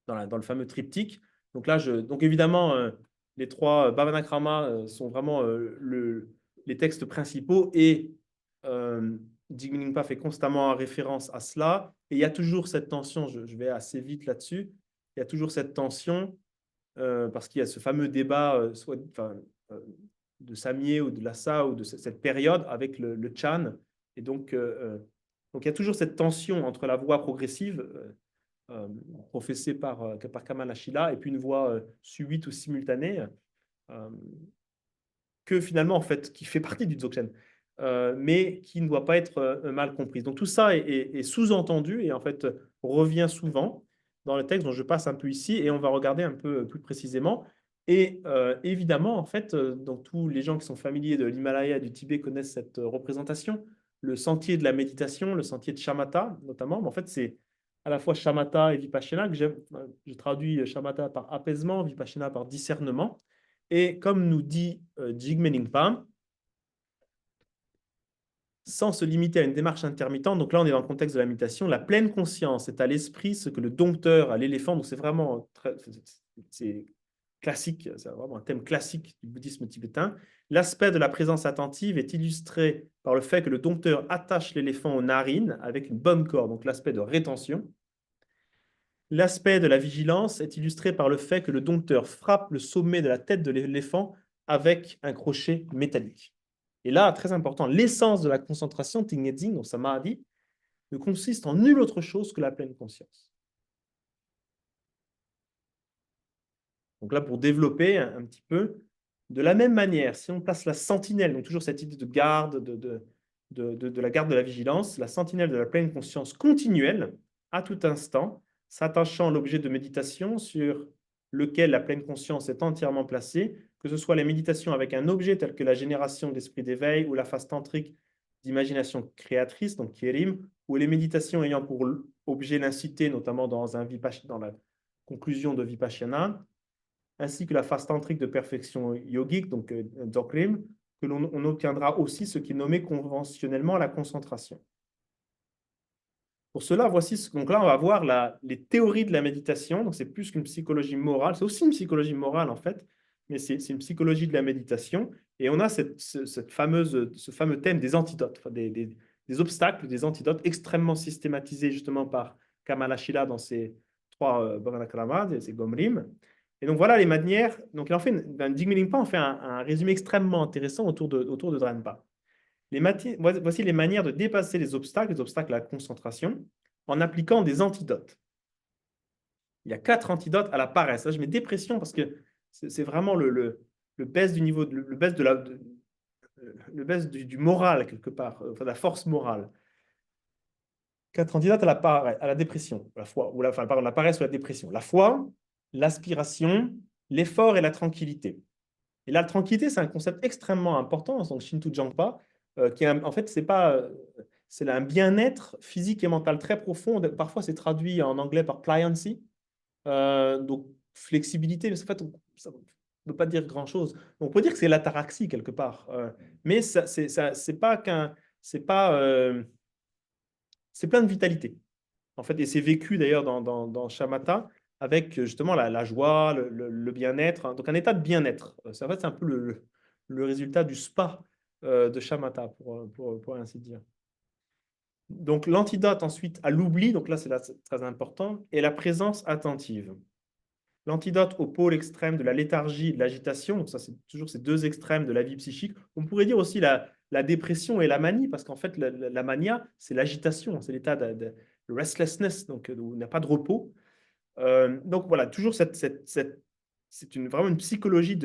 dans le fameux triptyque. Donc là, donc évidemment, les 3 Bhavanakrama sont vraiment les textes principaux et Jigme Lingpa fait constamment référence à cela. Et il y a toujours cette tension, je vais assez vite là-dessus, il y a toujours cette tension parce qu'il y a ce fameux débat de Samye ou de Lhasa ou de cette période avec le Chan. Et donc il y a toujours cette tension entre la voie progressive professée par Kamal Ashila et puis une voie subite ou simultanée que finalement, en fait, qui fait partie du Dzogchen, mais qui ne doit pas être mal comprise. Donc tout ça est sous-entendu et en fait revient souvent dans le texte dont je passe un peu ici et on va regarder un peu plus précisément. Et évidemment, en fait, donc tous les gens qui sont familiers de l'Himalaya et du Tibet connaissent cette représentation, le sentier de la méditation, le sentier de Shamatha notamment. Mais en fait, c'est à la fois Shamatha et Vipassana, je traduis Shamatha par apaisement, Vipassana par discernement. Et comme nous dit Jigme Lingpa, sans se limiter à une démarche intermittente, donc là on est dans le contexte de la méditation, la pleine conscience est à l'esprit ce que le dompteur à l'éléphant, donc c'est vraiment c'est classique, c'est vraiment un thème classique du bouddhisme tibétain. L'aspect de la présence attentive est illustré par le fait que le dompteur attache l'éléphant aux narines avec une bonne corde, donc l'aspect de rétention. L'aspect de la vigilance est illustré par le fait que le dompteur frappe le sommet de la tête de l'éléphant avec un crochet métallique. Et là, très important, l'essence de la concentration, Tingedzing, donc Samadhi, ne consiste en nulle autre chose que la pleine conscience. Donc là, pour développer un petit peu, de la même manière, si on place la sentinelle, donc toujours cette idée de garde, de la garde de la vigilance, la sentinelle de la pleine conscience continuelle, à tout instant, s'attachant à l'objet de méditation sur lequel la pleine conscience est entièrement placée, que ce soit les méditations avec un objet tel que la génération d'esprit d'éveil ou la phase tantrique d'imagination créatrice, donc Kierim, ou les méditations ayant pour objet l'inciter, notamment dans la conclusion de Vipassana, ainsi que la phase tantrique de perfection yogique, donc Dzogchen, que l'on obtiendra aussi ce qui est nommé conventionnellement la concentration. Pour cela, donc là, on va voir les théories de la méditation. Donc, c'est plus qu'une psychologie morale. C'est aussi une psychologie morale, en fait, mais c'est une psychologie de la méditation. Et on a ce fameux thème des antidotes, des obstacles, des antidotes extrêmement systématisés justement par Kamalashila dans ses 3 Bhavanakrama, ses Gomrim. Et donc voilà les manières. Donc il en fait, Jigme Lingpa en fait un résumé extrêmement intéressant autour de Drenpa. Voici les manières de dépasser les obstacles à la concentration, en appliquant des antidotes. Il y a 4 antidotes à la paresse. Là, je mets dépression parce que c'est vraiment le baisse du niveau, le baisse le baisse du moral quelque part, enfin, de la force morale. 4 antidotes à la dépression, la foi, ou pardon, la paresse ou la dépression. La foi, l'aspiration, l'effort et la tranquillité. Et là, la tranquillité, c'est un concept extrêmement important dans le Shinto Jampa, qui est en fait, c'est un bien-être physique et mental très profond. Parfois, c'est traduit en anglais par pliancy, donc flexibilité, mais en fait, ça ne veut pas dire grand-chose. On peut dire que c'est l'ataraxie quelque part, mais c'est pas qu'un, c'est plein de vitalité. En fait, et c'est vécu d'ailleurs dans Shamatha avec justement la joie, le bien-être, hein. Donc un état de bien-être. En fait, c'est un peu le résultat du spa de Shamatha, pour ainsi dire. Donc l'antidote ensuite à l'oubli, donc là c'est très important, et la présence attentive. L'antidote au pôle extrême de la léthargie et de l'agitation, donc ça c'est toujours ces 2 extrêmes de la vie psychique. On pourrait dire aussi la dépression et la manie, parce qu'en fait la mania, c'est l'agitation, c'est l'état de restlessness, donc où il n'y a pas de repos. Donc voilà, toujours c'est vraiment une psychologie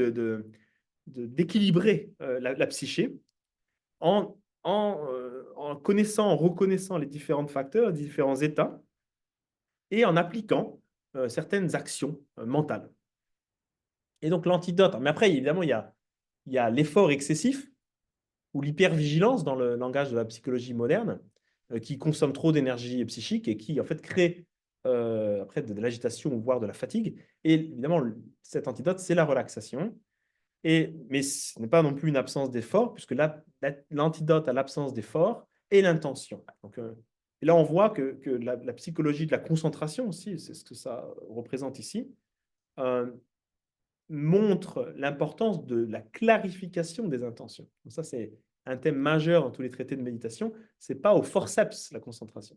d'équilibrer la psyché en connaissant, en reconnaissant les différents facteurs, les différents états, et en appliquant certaines actions mentales. Et donc l'antidote, mais après, évidemment, il y a l'effort excessif ou l'hypervigilance dans le langage de la psychologie moderne, qui consomme trop d'énergie psychique et qui, en fait, crée après de l'agitation, voire de la fatigue. Et évidemment, cet antidote, c'est la relaxation. Mais ce n'est pas non plus une absence d'effort, puisque l'antidote à l'absence d'effort est l'intention. Donc, et là, on voit que la psychologie de la concentration aussi, c'est ce que ça représente ici, montre l'importance de la clarification des intentions. Donc ça, c'est un thème majeur dans tous les traités de méditation. Ce n'est pas au forceps, la concentration.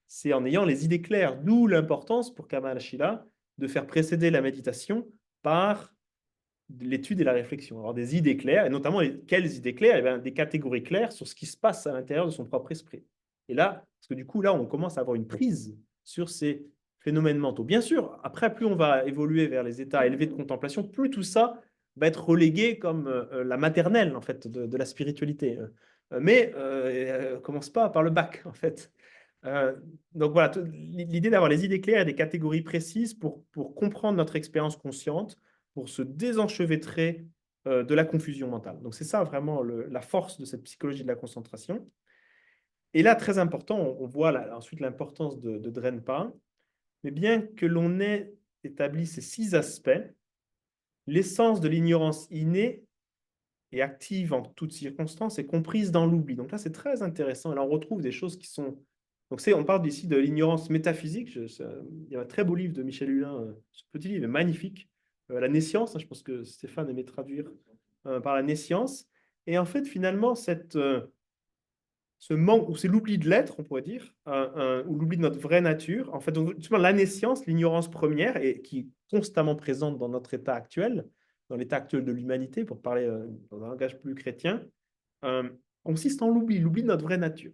C'est en ayant les idées claires, d'où l'importance pour Kamal Shila de faire précéder la méditation par l'étude et la réflexion. Alors des idées claires, et notamment quelles idées claires? Eh bien, des catégories claires sur ce qui se passe à l'intérieur de son propre esprit. Et là, parce que du coup, là, on commence à avoir une prise sur ces phénomènes mentaux. Bien sûr, après, plus on va évoluer vers les états élevés de contemplation, plus tout ça va être relégué comme la maternelle, en fait, de la spiritualité. Mais commence pas par le bac, en fait. Donc voilà, l'idée d'avoir les idées claires et des catégories précises pour comprendre notre expérience consciente, pour se désenchevêtrer de la confusion mentale. Donc c'est ça vraiment la force de cette psychologie de la concentration. Et là, très important, on voit là, ensuite l'importance de Drenpa, mais bien que l'on ait établi ces 6 aspects, l'essence de l'ignorance innée et active en toutes circonstances est comprise dans l'oubli. Donc là, c'est très intéressant. Et là, on retrouve des choses qui sont... Donc on parle ici de l'ignorance métaphysique. Il y a un très beau livre de Michel Hulin, ce petit livre est magnifique, La Nescience, hein, je pense que Stéphane aimait traduire par la Nescience. Et en fait, finalement, ce manque, ou c'est l'oubli de l'être, on pourrait dire, ou l'oubli de notre vraie nature, en fait, donc, justement, la nescience, l'ignorance première, et qui est constamment présente dans notre état actuel, dans l'état actuel de l'humanité, pour parler dans un langage plus chrétien, consiste en l'oubli de notre vraie nature.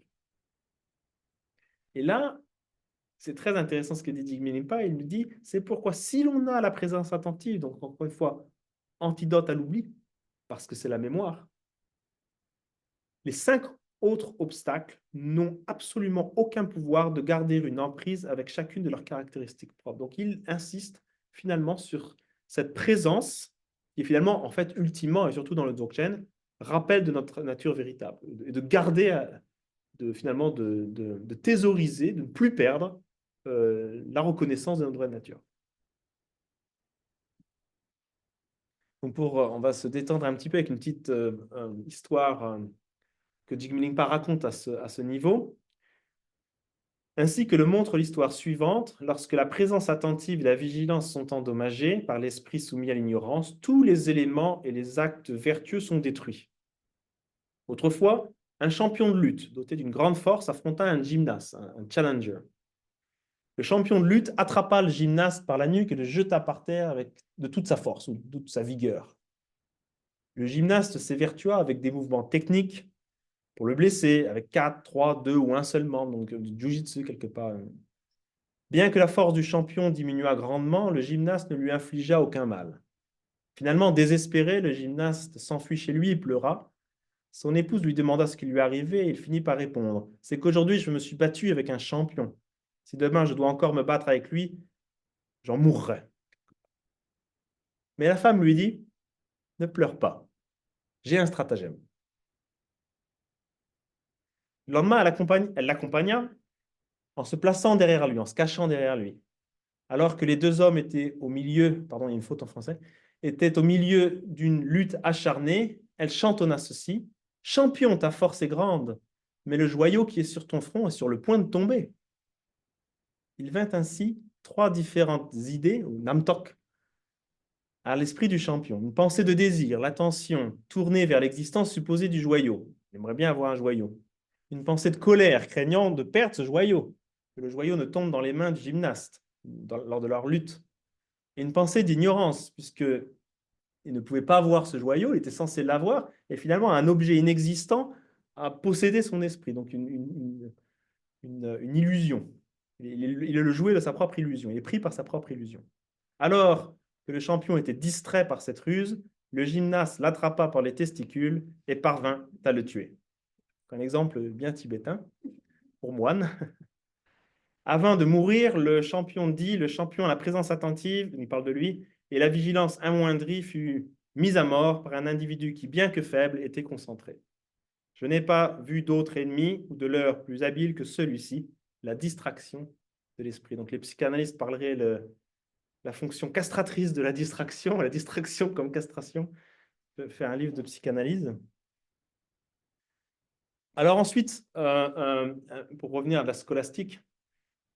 Et là, c'est très intéressant ce que dit Jigme Rinpa. Il nous dit, c'est pourquoi si l'on a la présence attentive, donc encore une fois, antidote à l'oubli, parce que c'est la mémoire, les 5 autres obstacles n'ont absolument aucun pouvoir de garder une emprise avec chacune de leurs caractéristiques propres. Donc il insiste finalement sur cette présence qui finalement, en fait, ultimement, et surtout dans le Dzogchen, rappelle de notre nature véritable, et de garder, finalement, de thésauriser, de ne plus perdre la reconnaissance de notre vraie nature. Donc on va se détendre un petit peu avec une petite histoire que Jigme Lingpa raconte à ce niveau, ainsi que le montre l'histoire suivante. Lorsque la présence attentive et la vigilance sont endommagées par l'esprit soumis à l'ignorance, tous les éléments et les actes vertueux sont détruits. Autrefois, un champion de lutte, doté d'une grande force, affronta un gymnaste, un challenger. Le champion de lutte attrapa le gymnaste par la nuque et le jeta par terre avec de toute sa force ou de toute sa vigueur. Le gymnaste s'évertua avec des mouvements techniques pour le blesser, avec 4, 3, 2 ou un seul membre, donc du jiu-jitsu quelque part. Bien que la force du champion diminuât grandement, le gymnaste ne lui infligea aucun mal. Finalement, désespéré, le gymnaste s'enfuit chez lui et pleura. Son épouse lui demanda ce qui lui arrivait et il finit par répondre: c'est qu'aujourd'hui, je me suis battu avec un champion. Si demain je dois encore me battre avec lui, j'en mourrai. Mais la femme lui dit: ne pleure pas, j'ai un stratagème. Le lendemain, elle l'accompagna en se plaçant derrière lui, en se cachant derrière lui. Alors que les deux hommes étaient au milieu, pardon, il y a une faute en français, étaient au milieu d'une lutte acharnée, elle chantonna ceci: champion, ta force est grande, mais le joyau qui est sur ton front est sur le point de tomber. Il vint ainsi 3 différentes idées, ou namtok, à l'esprit du champion. Une pensée de désir, l'attention tournée vers l'existence supposée du joyau. Il aimerait bien avoir un joyau. Une pensée de colère, craignant de perdre ce joyau, que le joyau ne tombe dans les mains du gymnaste lors de leur lutte. Et une pensée d'ignorance, puisqu'il ne pouvait pas voir ce joyau, il était censé l'avoir, et finalement un objet inexistant a possédé son esprit, donc une illusion. Il est le jouet de sa propre illusion, il est pris par sa propre illusion. Alors que le champion était distrait par cette ruse, le gymnaste l'attrapa par les testicules et parvint à le tuer. Un exemple bien tibétain pour moine. Avant de mourir, le champion dit, le champion à la présence attentive, il parle de lui, et la vigilance amoindrie fut mise à mort par un individu qui, bien que faible, était concentré. Je n'ai pas vu d'autre ennemi ou de leurre plus habile que celui-ci, la distraction de l'esprit. Donc les psychanalystes parleraient la fonction castratrice de la distraction comme castration. Je fais un livre de psychanalyse. Alors ensuite, pour revenir à la scolastique,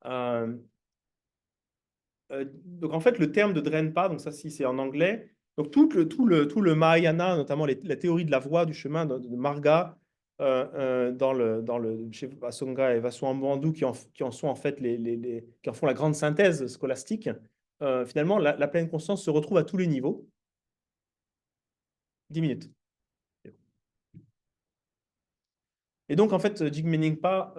donc en fait le terme de Drenpa, donc ça si c'est en anglais, donc tout le Mahayana, notamment la théorie de la voie, du chemin de Marga, chez Vasanga et Vasubandhu qui en sont en fait qui en font la grande synthèse scolastique, finalement la pleine conscience se retrouve à tous les niveaux. 10 minutes. Et donc, en fait, Jigme Ningpa,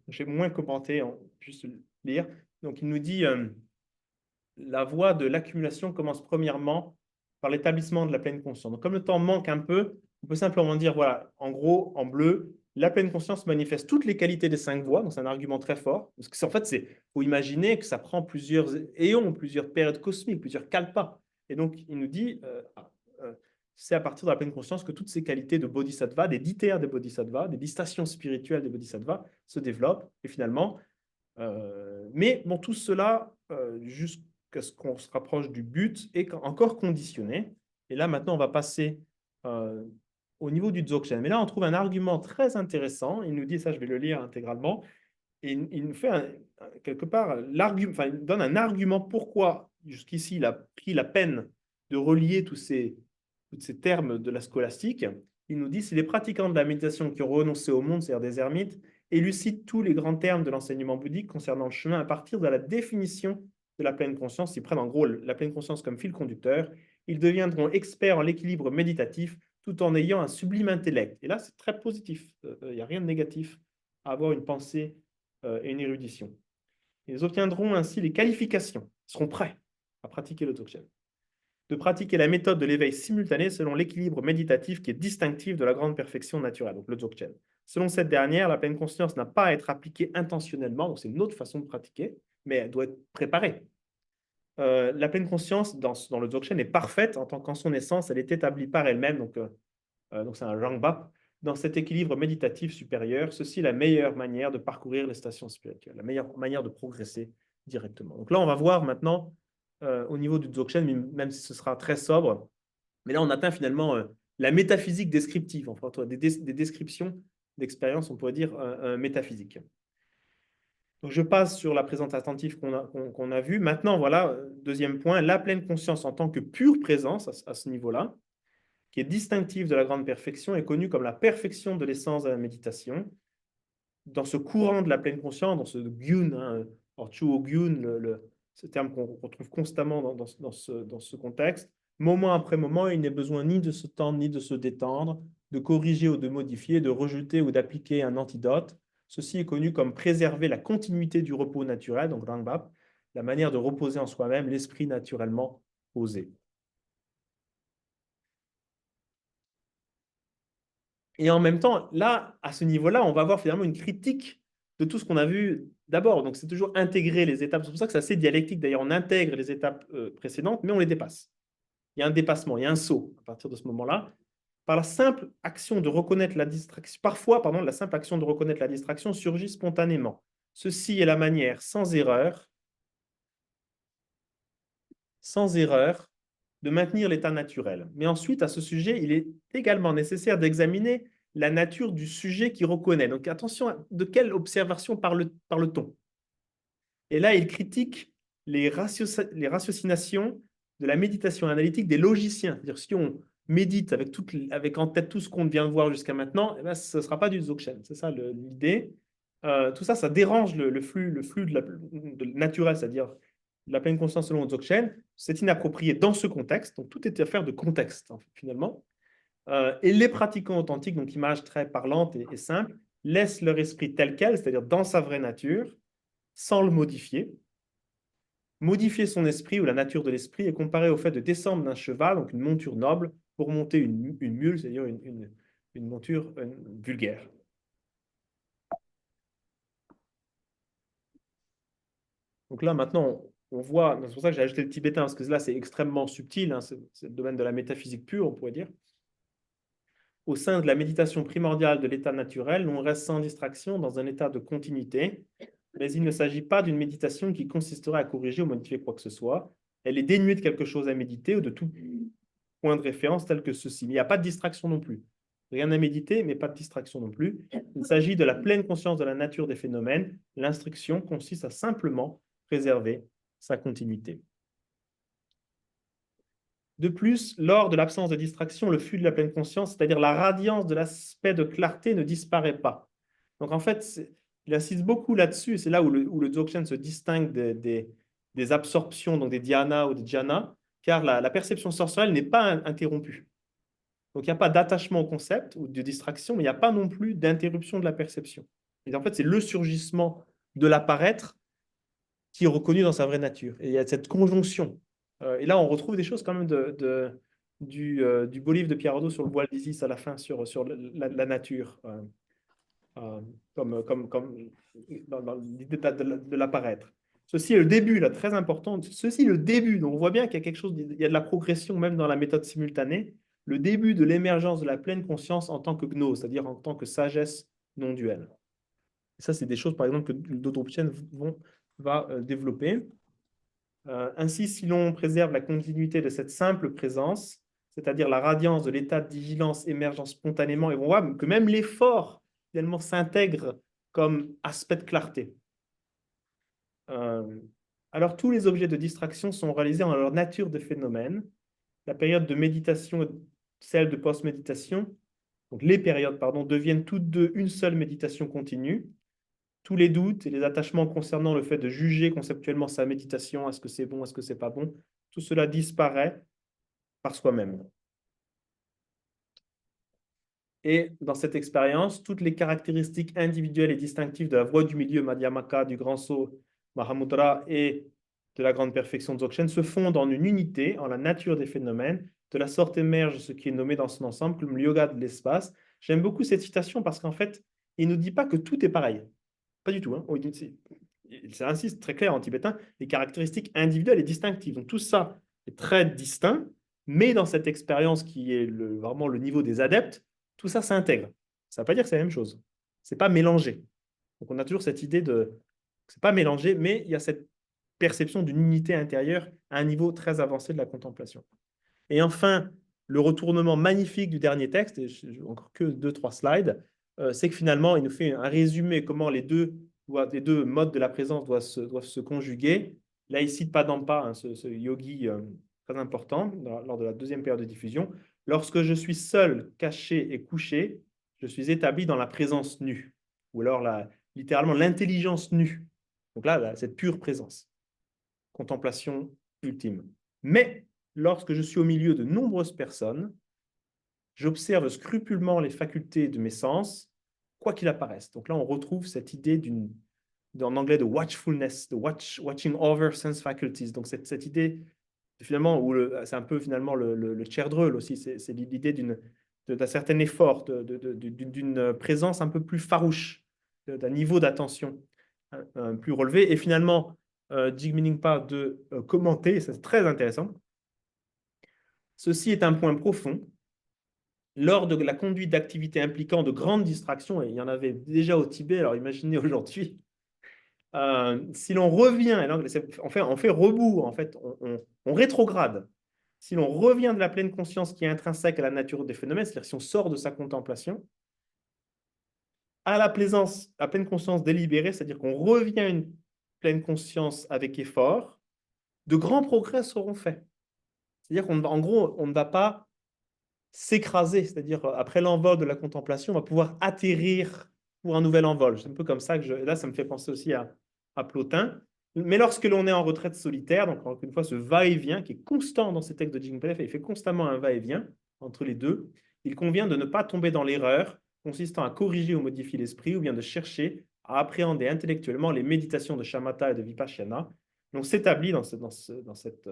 j'ai moins commenté, juste le lire. Donc, il nous dit la voie de l'accumulation commence premièrement par l'établissement de la pleine conscience. Donc, comme le temps manque un peu, on peut simplement dire, voilà, en gros, en bleu, la pleine conscience manifeste toutes les qualités des 5 voies. Donc, c'est un argument très fort. Parce que, en fait, il faut imaginer que ça prend plusieurs éons, plusieurs périodes cosmiques, plusieurs kalpas. Et donc, il nous dit, c'est à partir de la pleine conscience que toutes ces qualités de bodhisattva, des 10 terres des bodhisattvas, des 10 stations spirituelles des bodhisattvas se développent. Et finalement, mais bon, tout cela, jusqu'à ce qu'on se rapproche du but, est encore conditionné. Et là, maintenant, on va passer au niveau du Dzogchen. Mais là, on trouve un argument très intéressant. Il nous dit, ça, je vais le lire intégralement. Et il nous fait, quelque part, il donne un argument pourquoi, jusqu'ici, il a pris la peine de relier tous ces termes de la scolastique. Il nous dit, c'est les pratiquants de la méditation qui ont renoncé au monde, c'est-à-dire des ermites, élucident tous les grands termes de l'enseignement bouddhique concernant le chemin à partir de la définition de la pleine conscience. Ils prennent en gros la pleine conscience comme fil conducteur. Ils deviendront experts en l'équilibre méditatif tout en ayant un sublime intellect. Et là, c'est très positif. Il n'y a rien de négatif à avoir une pensée et une érudition. Ils obtiendront ainsi les qualifications. Ils seront prêts à pratiquer le Dzogchen. De pratiquer la méthode de l'éveil simultané selon l'équilibre méditatif qui est distinctif de la grande perfection naturelle, donc le Dzogchen. Selon cette dernière, la pleine conscience n'a pas à être appliquée intentionnellement, donc c'est une autre façon de pratiquer, mais elle doit être préparée. La pleine conscience dans le Dzogchen est parfaite en tant qu'en son essence, elle est établie par elle-même, donc c'est un Rangbap. Dans cet équilibre méditatif supérieur, ceci est la meilleure manière de parcourir les stations spirituelles, la meilleure manière de progresser directement. Donc là, on va voir maintenant au niveau du Dzogchen, même si ce sera très sobre, mais là, on atteint finalement la métaphysique descriptive, enfin, des descriptions d'expérience, on pourrait dire métaphysique. Donc, je passe sur la présence attentive qu'on a vue. Maintenant, voilà, deuxième point, la pleine conscience en tant que pure présence à ce niveau-là, qui est distinctive de la grande perfection, est connue comme la perfection de l'essence de la méditation. Dans ce courant de la pleine conscience, dans ce gyun, Alors, Chu-Ogyun, ce terme qu'on retrouve constamment dans ce contexte, moment après moment, il n'est besoin ni de se tendre ni de se détendre, de corriger ou de modifier, de rejeter ou d'appliquer un antidote. Ceci est connu comme préserver la continuité du repos naturel, donc Rangbap, la manière de reposer en soi-même l'esprit naturellement posé. Et en même temps, là, à ce niveau-là, on va avoir finalement une critique de tout ce qu'on a vu d'abord. Donc, c'est toujours intégrer les étapes. C'est pour ça que c'est assez dialectique. D'ailleurs, on intègre les étapes précédentes, mais on les dépasse. Il y a un dépassement, il y a un saut à partir de ce moment-là. Par la simple action de reconnaître la distraction, parfois, pardon, la simple action de reconnaître la distraction surgit spontanément. Ceci est la manière sans erreur, de maintenir l'état naturel. Mais ensuite, à ce sujet, il est également nécessaire d'examiner la nature du sujet qui reconnaît. Donc attention, de quelle observation parle-t-on? Et là, il critique les ratiocinations de la méditation analytique des logiciens. C'est-à-dire, si on médite avec en tête tout ce qu'on vient de voir jusqu'à maintenant, eh ben, ce ne sera pas du Dzogchen. C'est ça l'idée. Tout ça, ça dérange le flux naturel, c'est-à-dire de la pleine conscience selon Dzogchen. C'est inapproprié dans ce contexte. Donc, tout est affaire de contexte, en fait, finalement. Et les pratiquants authentiques, donc image très parlante et simple, laissent leur esprit tel quel, c'est-à-dire dans sa vraie nature, sans le modifier. Modifier son esprit ou la nature de l'esprit est comparé au fait de descendre d'un cheval, donc une monture noble, pour monter une mule, c'est-à-dire une monture vulgaire. Donc là, maintenant, on voit, c'est pour ça que j'ai ajouté le tibétain, parce que là, c'est extrêmement subtil, hein, c'est le domaine de la métaphysique pure, on pourrait dire. Au sein de la méditation primordiale de l'état naturel, on reste sans distraction dans un état de continuité, mais il ne s'agit pas d'une méditation qui consisterait à corriger ou modifier quoi que ce soit. Elle est dénuée de quelque chose à méditer ou de tout point de référence tel que ceci. Mais il n'y a pas de distraction non plus. Rien à méditer, mais pas de distraction non plus. Il s'agit de la pleine conscience de la nature des phénomènes. L'instruction consiste à simplement préserver sa continuité. De plus, lors de l'absence de distraction, le flux de la pleine conscience, c'est-à-dire la radiance de l'aspect de clarté, ne disparaît pas. Donc en fait, il insiste beaucoup là-dessus, et c'est là où le Dzogchen se distingue des absorptions, donc des dhyana ou des jhana, car la perception sensorielle n'est pas interrompue. Donc il n'y a pas d'attachement au concept ou de distraction, mais il n'y a pas non plus d'interruption de la perception. Et en fait, c'est le surgissement de l'apparaître qui est reconnu dans sa vraie nature. Et il y a cette conjonction. Et là, on retrouve des choses quand même du beau livre de Pierre Hadot sur le voile d'Isis à la fin, sur la nature, comme dans l'idée de l'apparaître. Ceci est le début, là, très important. Ceci est le début. Donc, on voit bien qu'il y a quelque chose, il y a de la progression même dans la méthode simultanée. Le début de l'émergence de la pleine conscience en tant que gnose, c'est-à-dire en tant que sagesse non duelle. Et ça, c'est des choses, par exemple, que d'autres chaînes va développer. Ainsi, si l'on préserve la continuité de cette simple présence, c'est-à-dire la radiance de l'état de vigilance émergeant spontanément, et on voit que même l'effort finalement s'intègre comme aspect de clarté. Alors, tous les objets de distraction sont réalisés en leur nature de phénomène. La période de méditation et celle de post-méditation, donc les périodes, pardon, deviennent toutes deux une seule méditation continue. Tous les doutes et les attachements concernant le fait de juger conceptuellement sa méditation, est-ce que c'est bon, est-ce que c'est pas bon, tout cela disparaît par soi-même. Et dans cette expérience, toutes les caractéristiques individuelles et distinctives de la voie du milieu Madhyamaka, du grand saut Mahamudra et de la grande perfection Dzogchen se fondent en une unité, en la nature des phénomènes. De la sorte émerge ce qui est nommé dans son ensemble comme le yoga de l'espace. J'aime beaucoup cette citation parce qu'en fait, il ne nous dit pas que tout est pareil. Pas du tout. Hein. Il insiste très clair en tibétain, les caractéristiques individuelles et distinctives. Donc tout ça est très distinct, mais dans cette expérience qui est vraiment le niveau des adeptes, tout ça s'intègre. Ça ne veut pas dire que c'est la même chose. Ce n'est pas mélangé. Donc on a toujours cette idée de... Ce n'est pas mélangé, mais il y a cette perception d'une unité intérieure à un niveau très avancé de la contemplation. Et enfin, le retournement magnifique du dernier texte, et encore que 2-3 slides, c'est que finalement, il nous fait un résumé comment les deux modes de la présence doivent se conjuguer. Là, il cite Padampa, hein, ce yogi très important, lors de la deuxième période de diffusion. Lorsque je suis seul, caché et couché, je suis établi dans la présence nue. Ou alors, littéralement, l'intelligence nue. Donc là, cette pure présence, contemplation ultime. Mais lorsque je suis au milieu de nombreuses personnes, j'observe scrupuleusement les facultés de mes sens, quoi qu'il apparaisse. Donc là, on retrouve cette idée en anglais de watchfulness, de watching over sense faculties. Donc cette idée, finalement, c'est un peu finalement le Tcherdreul aussi, c'est l'idée d'un certain effort, d'une présence un peu plus farouche, d'un niveau d'attention plus relevé. Et finalement, Jigme Ningpa de commenter, c'est très intéressant. Ceci est un point profond. Lors de la conduite d'activités impliquant de grandes distractions, et il y en avait déjà au Tibet, alors imaginez aujourd'hui, si l'on revient, on fait rebours, en fait, on rétrograde. Si l'on revient de la pleine conscience qui est intrinsèque à la nature des phénomènes, c'est-à-dire si on sort de sa contemplation, à la pleine conscience délibérée, c'est-à-dire qu'on revient à une pleine conscience avec effort, de grands progrès seront faits. C'est-à-dire qu'en gros, on ne va pas s'écraser, c'est-à-dire après l'envol de la contemplation, on va pouvoir atterrir pour un nouvel envol. C'est un peu comme ça que là, ça me fait penser aussi à Plotin. Mais lorsque l'on est en retraite solitaire, donc encore une fois, ce va-et-vient qui est constant dans ces textes de Jing Pelef, il fait constamment un va-et-vient entre les deux, il convient de ne pas tomber dans l'erreur consistant à corriger ou modifier l'esprit ou bien de chercher à appréhender intellectuellement les méditations de Shamatha et de Vipassana. Donc s'établit dans cette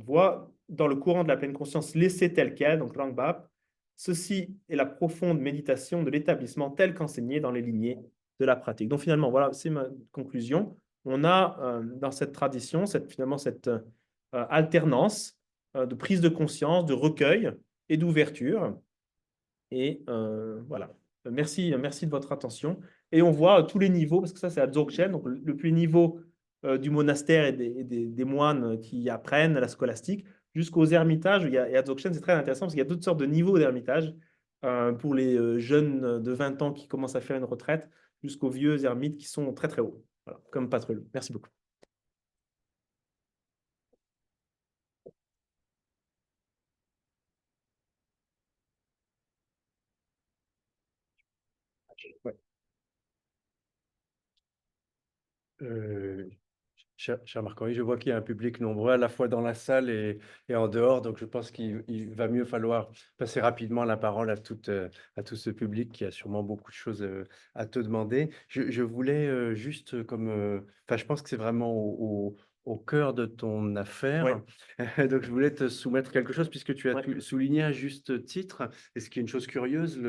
voie, dans le courant de la pleine conscience laissée telle qu'elle, donc Langbap, ceci est la profonde méditation de l'établissement tel qu'enseigné dans les lignées de la pratique. Donc finalement, voilà, c'est ma conclusion. On a dans cette tradition, finalement, cette alternance de prise de conscience, de recueil et d'ouverture. Et voilà. Merci de votre attention. Et on voit tous les niveaux, parce que ça, c'est à Dzogchen, donc le plus niveau du monastère et des moines qui apprennent la scolastique, jusqu'aux ermitages. Et à Dzogchen, c'est très intéressant parce qu'il y a toutes sortes de niveaux d'ermitage pour les jeunes de 20 ans qui commencent à faire une retraite, jusqu'aux vieux ermites qui sont très très hauts, voilà, comme Patrul. Merci beaucoup. Ouais. Euh, cher Marc-Henri, je vois qu'il y a un public nombreux à la fois dans la salle et en dehors, donc je pense qu'il va mieux falloir passer rapidement la parole à tout ce public qui a sûrement beaucoup de choses à te demander. Je voulais juste enfin je pense que c'est vraiment au cœur de ton Ouais. affaire, donc je voulais te soumettre quelque chose puisque tu as Ouais. souligné à juste titre, et ce qui est une chose curieuse,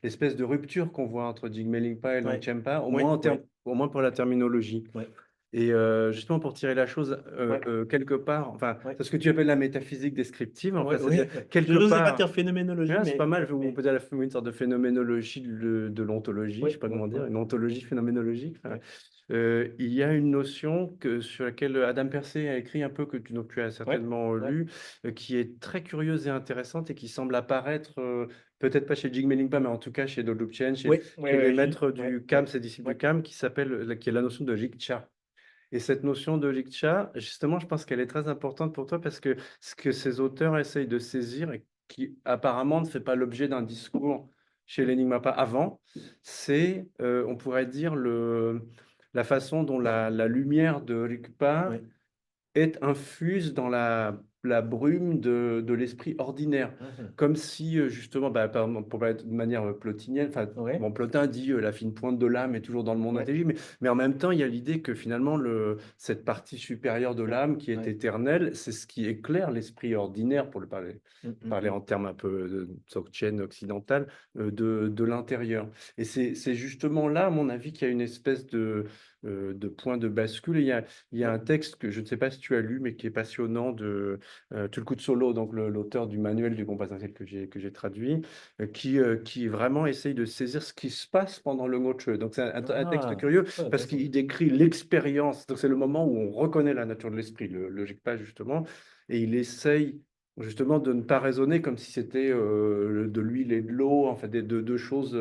l'espèce de rupture qu'on voit entre Jigme Lingpa et Ouais. Longchenpa, Ouais. Ouais. au moins pour la terminologie. Ouais. Et justement, pour tirer la chose Ouais. quelque part, enfin, Ouais. c'est ce que tu appelles la métaphysique descriptive, enfin, Ouais. c'est-à-dire Ouais. Je quelque n'osais pas part, dire phénoménologie, ouais, c'est pas mal, on mais peut dire une sorte de phénoménologie de l'ontologie, je oui, sais pas oui, comment dire, oui, une ontologie phénoménologique. Enfin, oui. il y a une notion sur laquelle Adam Persée a écrit un peu, donc tu as Ouais, certainement ouais. lu, qui est très curieuse et intéressante et qui semble apparaître, peut-être pas chez Jigme Lingpa, mais en tout cas chez Dolubchen, Oui, oui, chez les oui, maîtres ouais, du ouais, KAM, ces disciples ouais. du KAM, qui est la notion de Jigcha. Et cette notion de Liktcha, justement, je pense qu'elle est très importante pour toi parce que ce que ces auteurs essayent de saisir et qui apparemment ne fait pas l'objet d'un discours chez l'Enigmapa avant, c'est, on pourrait dire, la façon dont la lumière de Rigpa Ouais. est infuse dans la brume de l'esprit ordinaire. Mhm. Comme si, justement, bah, pour parler de manière plotinienne, enfin, Ouais, bon, Plotin dit la fine pointe de l'âme est toujours dans le monde ouais, intelligible, mais en même temps, il y a l'idée que finalement, cette partie supérieure de ouais, l'âme qui est ouais. éternelle, c'est ce qui éclaire l'esprit ordinaire, pour le parler en termes un peu de Dzogchen occidental, de l'intérieur. Et c'est justement là, à mon avis, qu'il y a une espèce de point de bascule. Et il y a Ouais. un texte que je ne sais pas si tu as lu, mais qui est passionnant de Tulku Solo, donc l'auteur du manuel du compas essentiel que j'ai traduit, qui vraiment essaye de saisir ce qui se passe pendant le Ngoche. Donc c'est un texte Ah, curieux très parce intéressant. qu'il décrit l'expérience. Donc c'est le moment où on reconnaît la nature de l'esprit, le Jigpa justement, et il essaye justement de ne pas raisonner comme si c'était de l'huile et de l'eau, en fait, des deux choses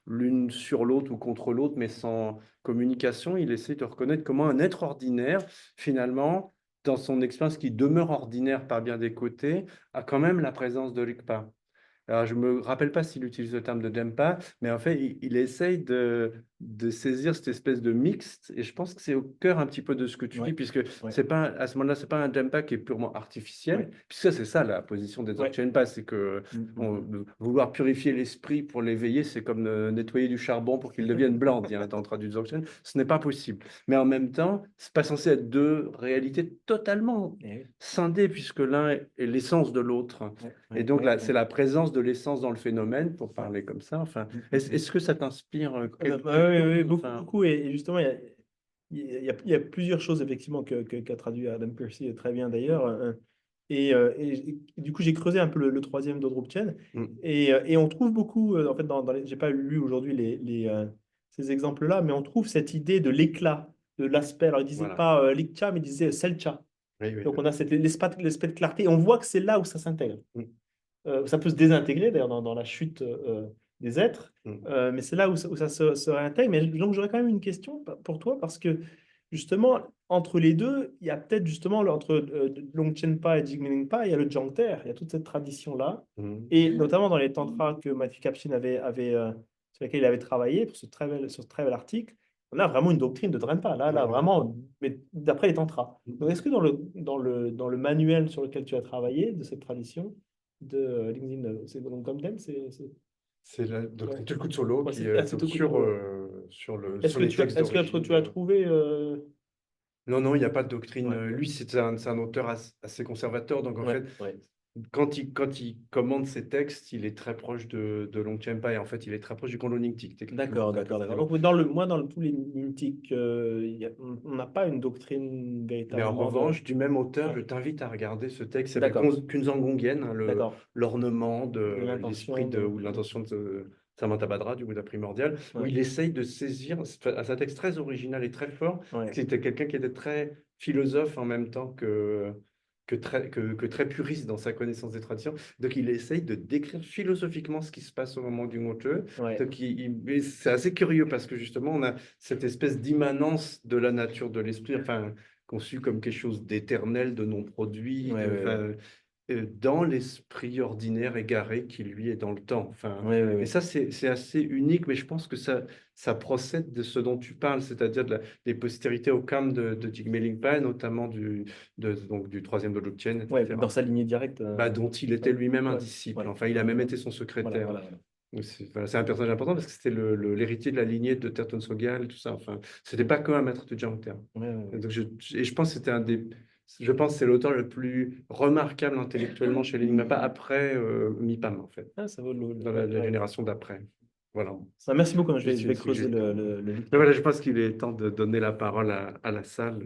l'une sur l'autre ou contre l'autre, mais sans communication. Il essaie de reconnaître comment un être ordinaire, finalement, dans son expérience qui demeure ordinaire par bien des côtés, a quand même la présence de Rigpa. Alors, je me rappelle pas s'il utilise le terme de Dempa, mais en fait, il essaye de saisir cette espèce de mixte, et je pense que c'est au cœur un petit peu de ce que tu dis, puisque c'est pas, à ce moment-là, c'est pas un Jempa qui est purement artificiel, puisque c'est ça la position des Dzogchenpa, c'est que vouloir purifier l'esprit pour l'éveiller, c'est comme nettoyer du charbon pour qu'il devienne blanc, dit un tantra du Dzogchen, ce n'est pas possible. Mais en même temps, c'est pas censé être deux réalités totalement scindées, puisque l'un est l'essence de l'autre. Et donc là, c'est la présence de l'essence dans le phénomène, pour parler comme ça. Enfin, est-ce que ça t'inspire Oui, beaucoup, enfin, beaucoup. Et justement, il y a plusieurs choses effectivement qu'a traduit Adam Percy très bien d'ailleurs. Et du coup, j'ai creusé un peu le troisième Dodrupchen. Et on trouve beaucoup, en fait, j'ai pas lu aujourd'hui ces exemples-là, mais on trouve cette idée de l'éclat, de l'aspect. Alors, il disait Voilà. pas Likcha, mais il disait Selcha. Oui, Donc, on a l'aspect de clarté. Et on voit que c'est là où ça s'intègre. Ça peut se désintégrer d'ailleurs dans la chute des êtres, mais c'est là où ça se réintègre. Mais donc j'aurais quand même une question pour toi, parce que justement, entre les deux, il y a peut-être justement, entre Longchenpa et Jigme-Lingpa, il y a le Jangter, il y a toute cette tradition-là, et notamment dans les tantras que Matthew Kapsin sur lesquels il avait travaillé, pour ce très bel article, on a vraiment une doctrine de Drenpa, là vraiment, mais d'après les tantras. Donc est-ce que dans le manuel sur lequel tu as travaillé de cette tradition, de LinkedIn, c'est donc comme thème, c'est la doctrine Tulku Solo qui c'est est tout cool. sur les textes Est-ce que d'origine. tu as trouvé Non, non, il n'y a pas de doctrine. Ouais. Lui, c'est un auteur assez conservateur. Donc, en fait, quand il commande ses textes, il est très proche de Longchenpa, et en fait, il est très proche du Kondlo Nyingtik, techniquement. D'accord. Donc, dans tous les mythiques, on n'a pas une doctrine Mais véritablement. en revanche, du même auteur, je t'invite à regarder ce texte, c'est D'accord. Kunzang Gongyen, hein, D'accord. l'ornement de l'intention l'esprit ou l'intention de Samantabhadra, du Bouddha primordial, où il essaye de saisir, c'est un texte très original et très fort. C'était quelqu'un qui était très philosophe en même temps que très puriste dans sa connaissance des traditions. Donc, il essaye de décrire philosophiquement ce qui se passe au moment du Ngoche. Donc, mais c'est assez curieux, parce que justement, on a cette espèce d'immanence de la nature de l'esprit, enfin, conçu comme quelque chose d'éternel, de non-produit, dans l'esprit ordinaire égaré qui, lui, est dans le temps. Enfin, et ça, c'est assez unique, mais je pense que ça procède de ce dont tu parles, c'est-à-dire des postérités au Kham de Jigme Lingpa, notamment donc, du troisième de Lobchen, etc. Dans sa lignée directe. Dont il était lui-même un disciple. Enfin, il a même été son secrétaire. Voilà. C'est un personnage important, parce que c'était l'héritier de la lignée de Terton Sogyal et tout ça. Enfin, c'était pas qu'un maître de Jangter. Donc je pense que je pense que c'est l'auteur le plus remarquable intellectuellement chez les Nyingma après Mipam, en fait, Ça vaut dans la génération d'après. Voilà. Merci beaucoup. Je vais C'est une creuser suggestion. le Mais voilà, je pense qu'il est temps de donner la parole à la salle.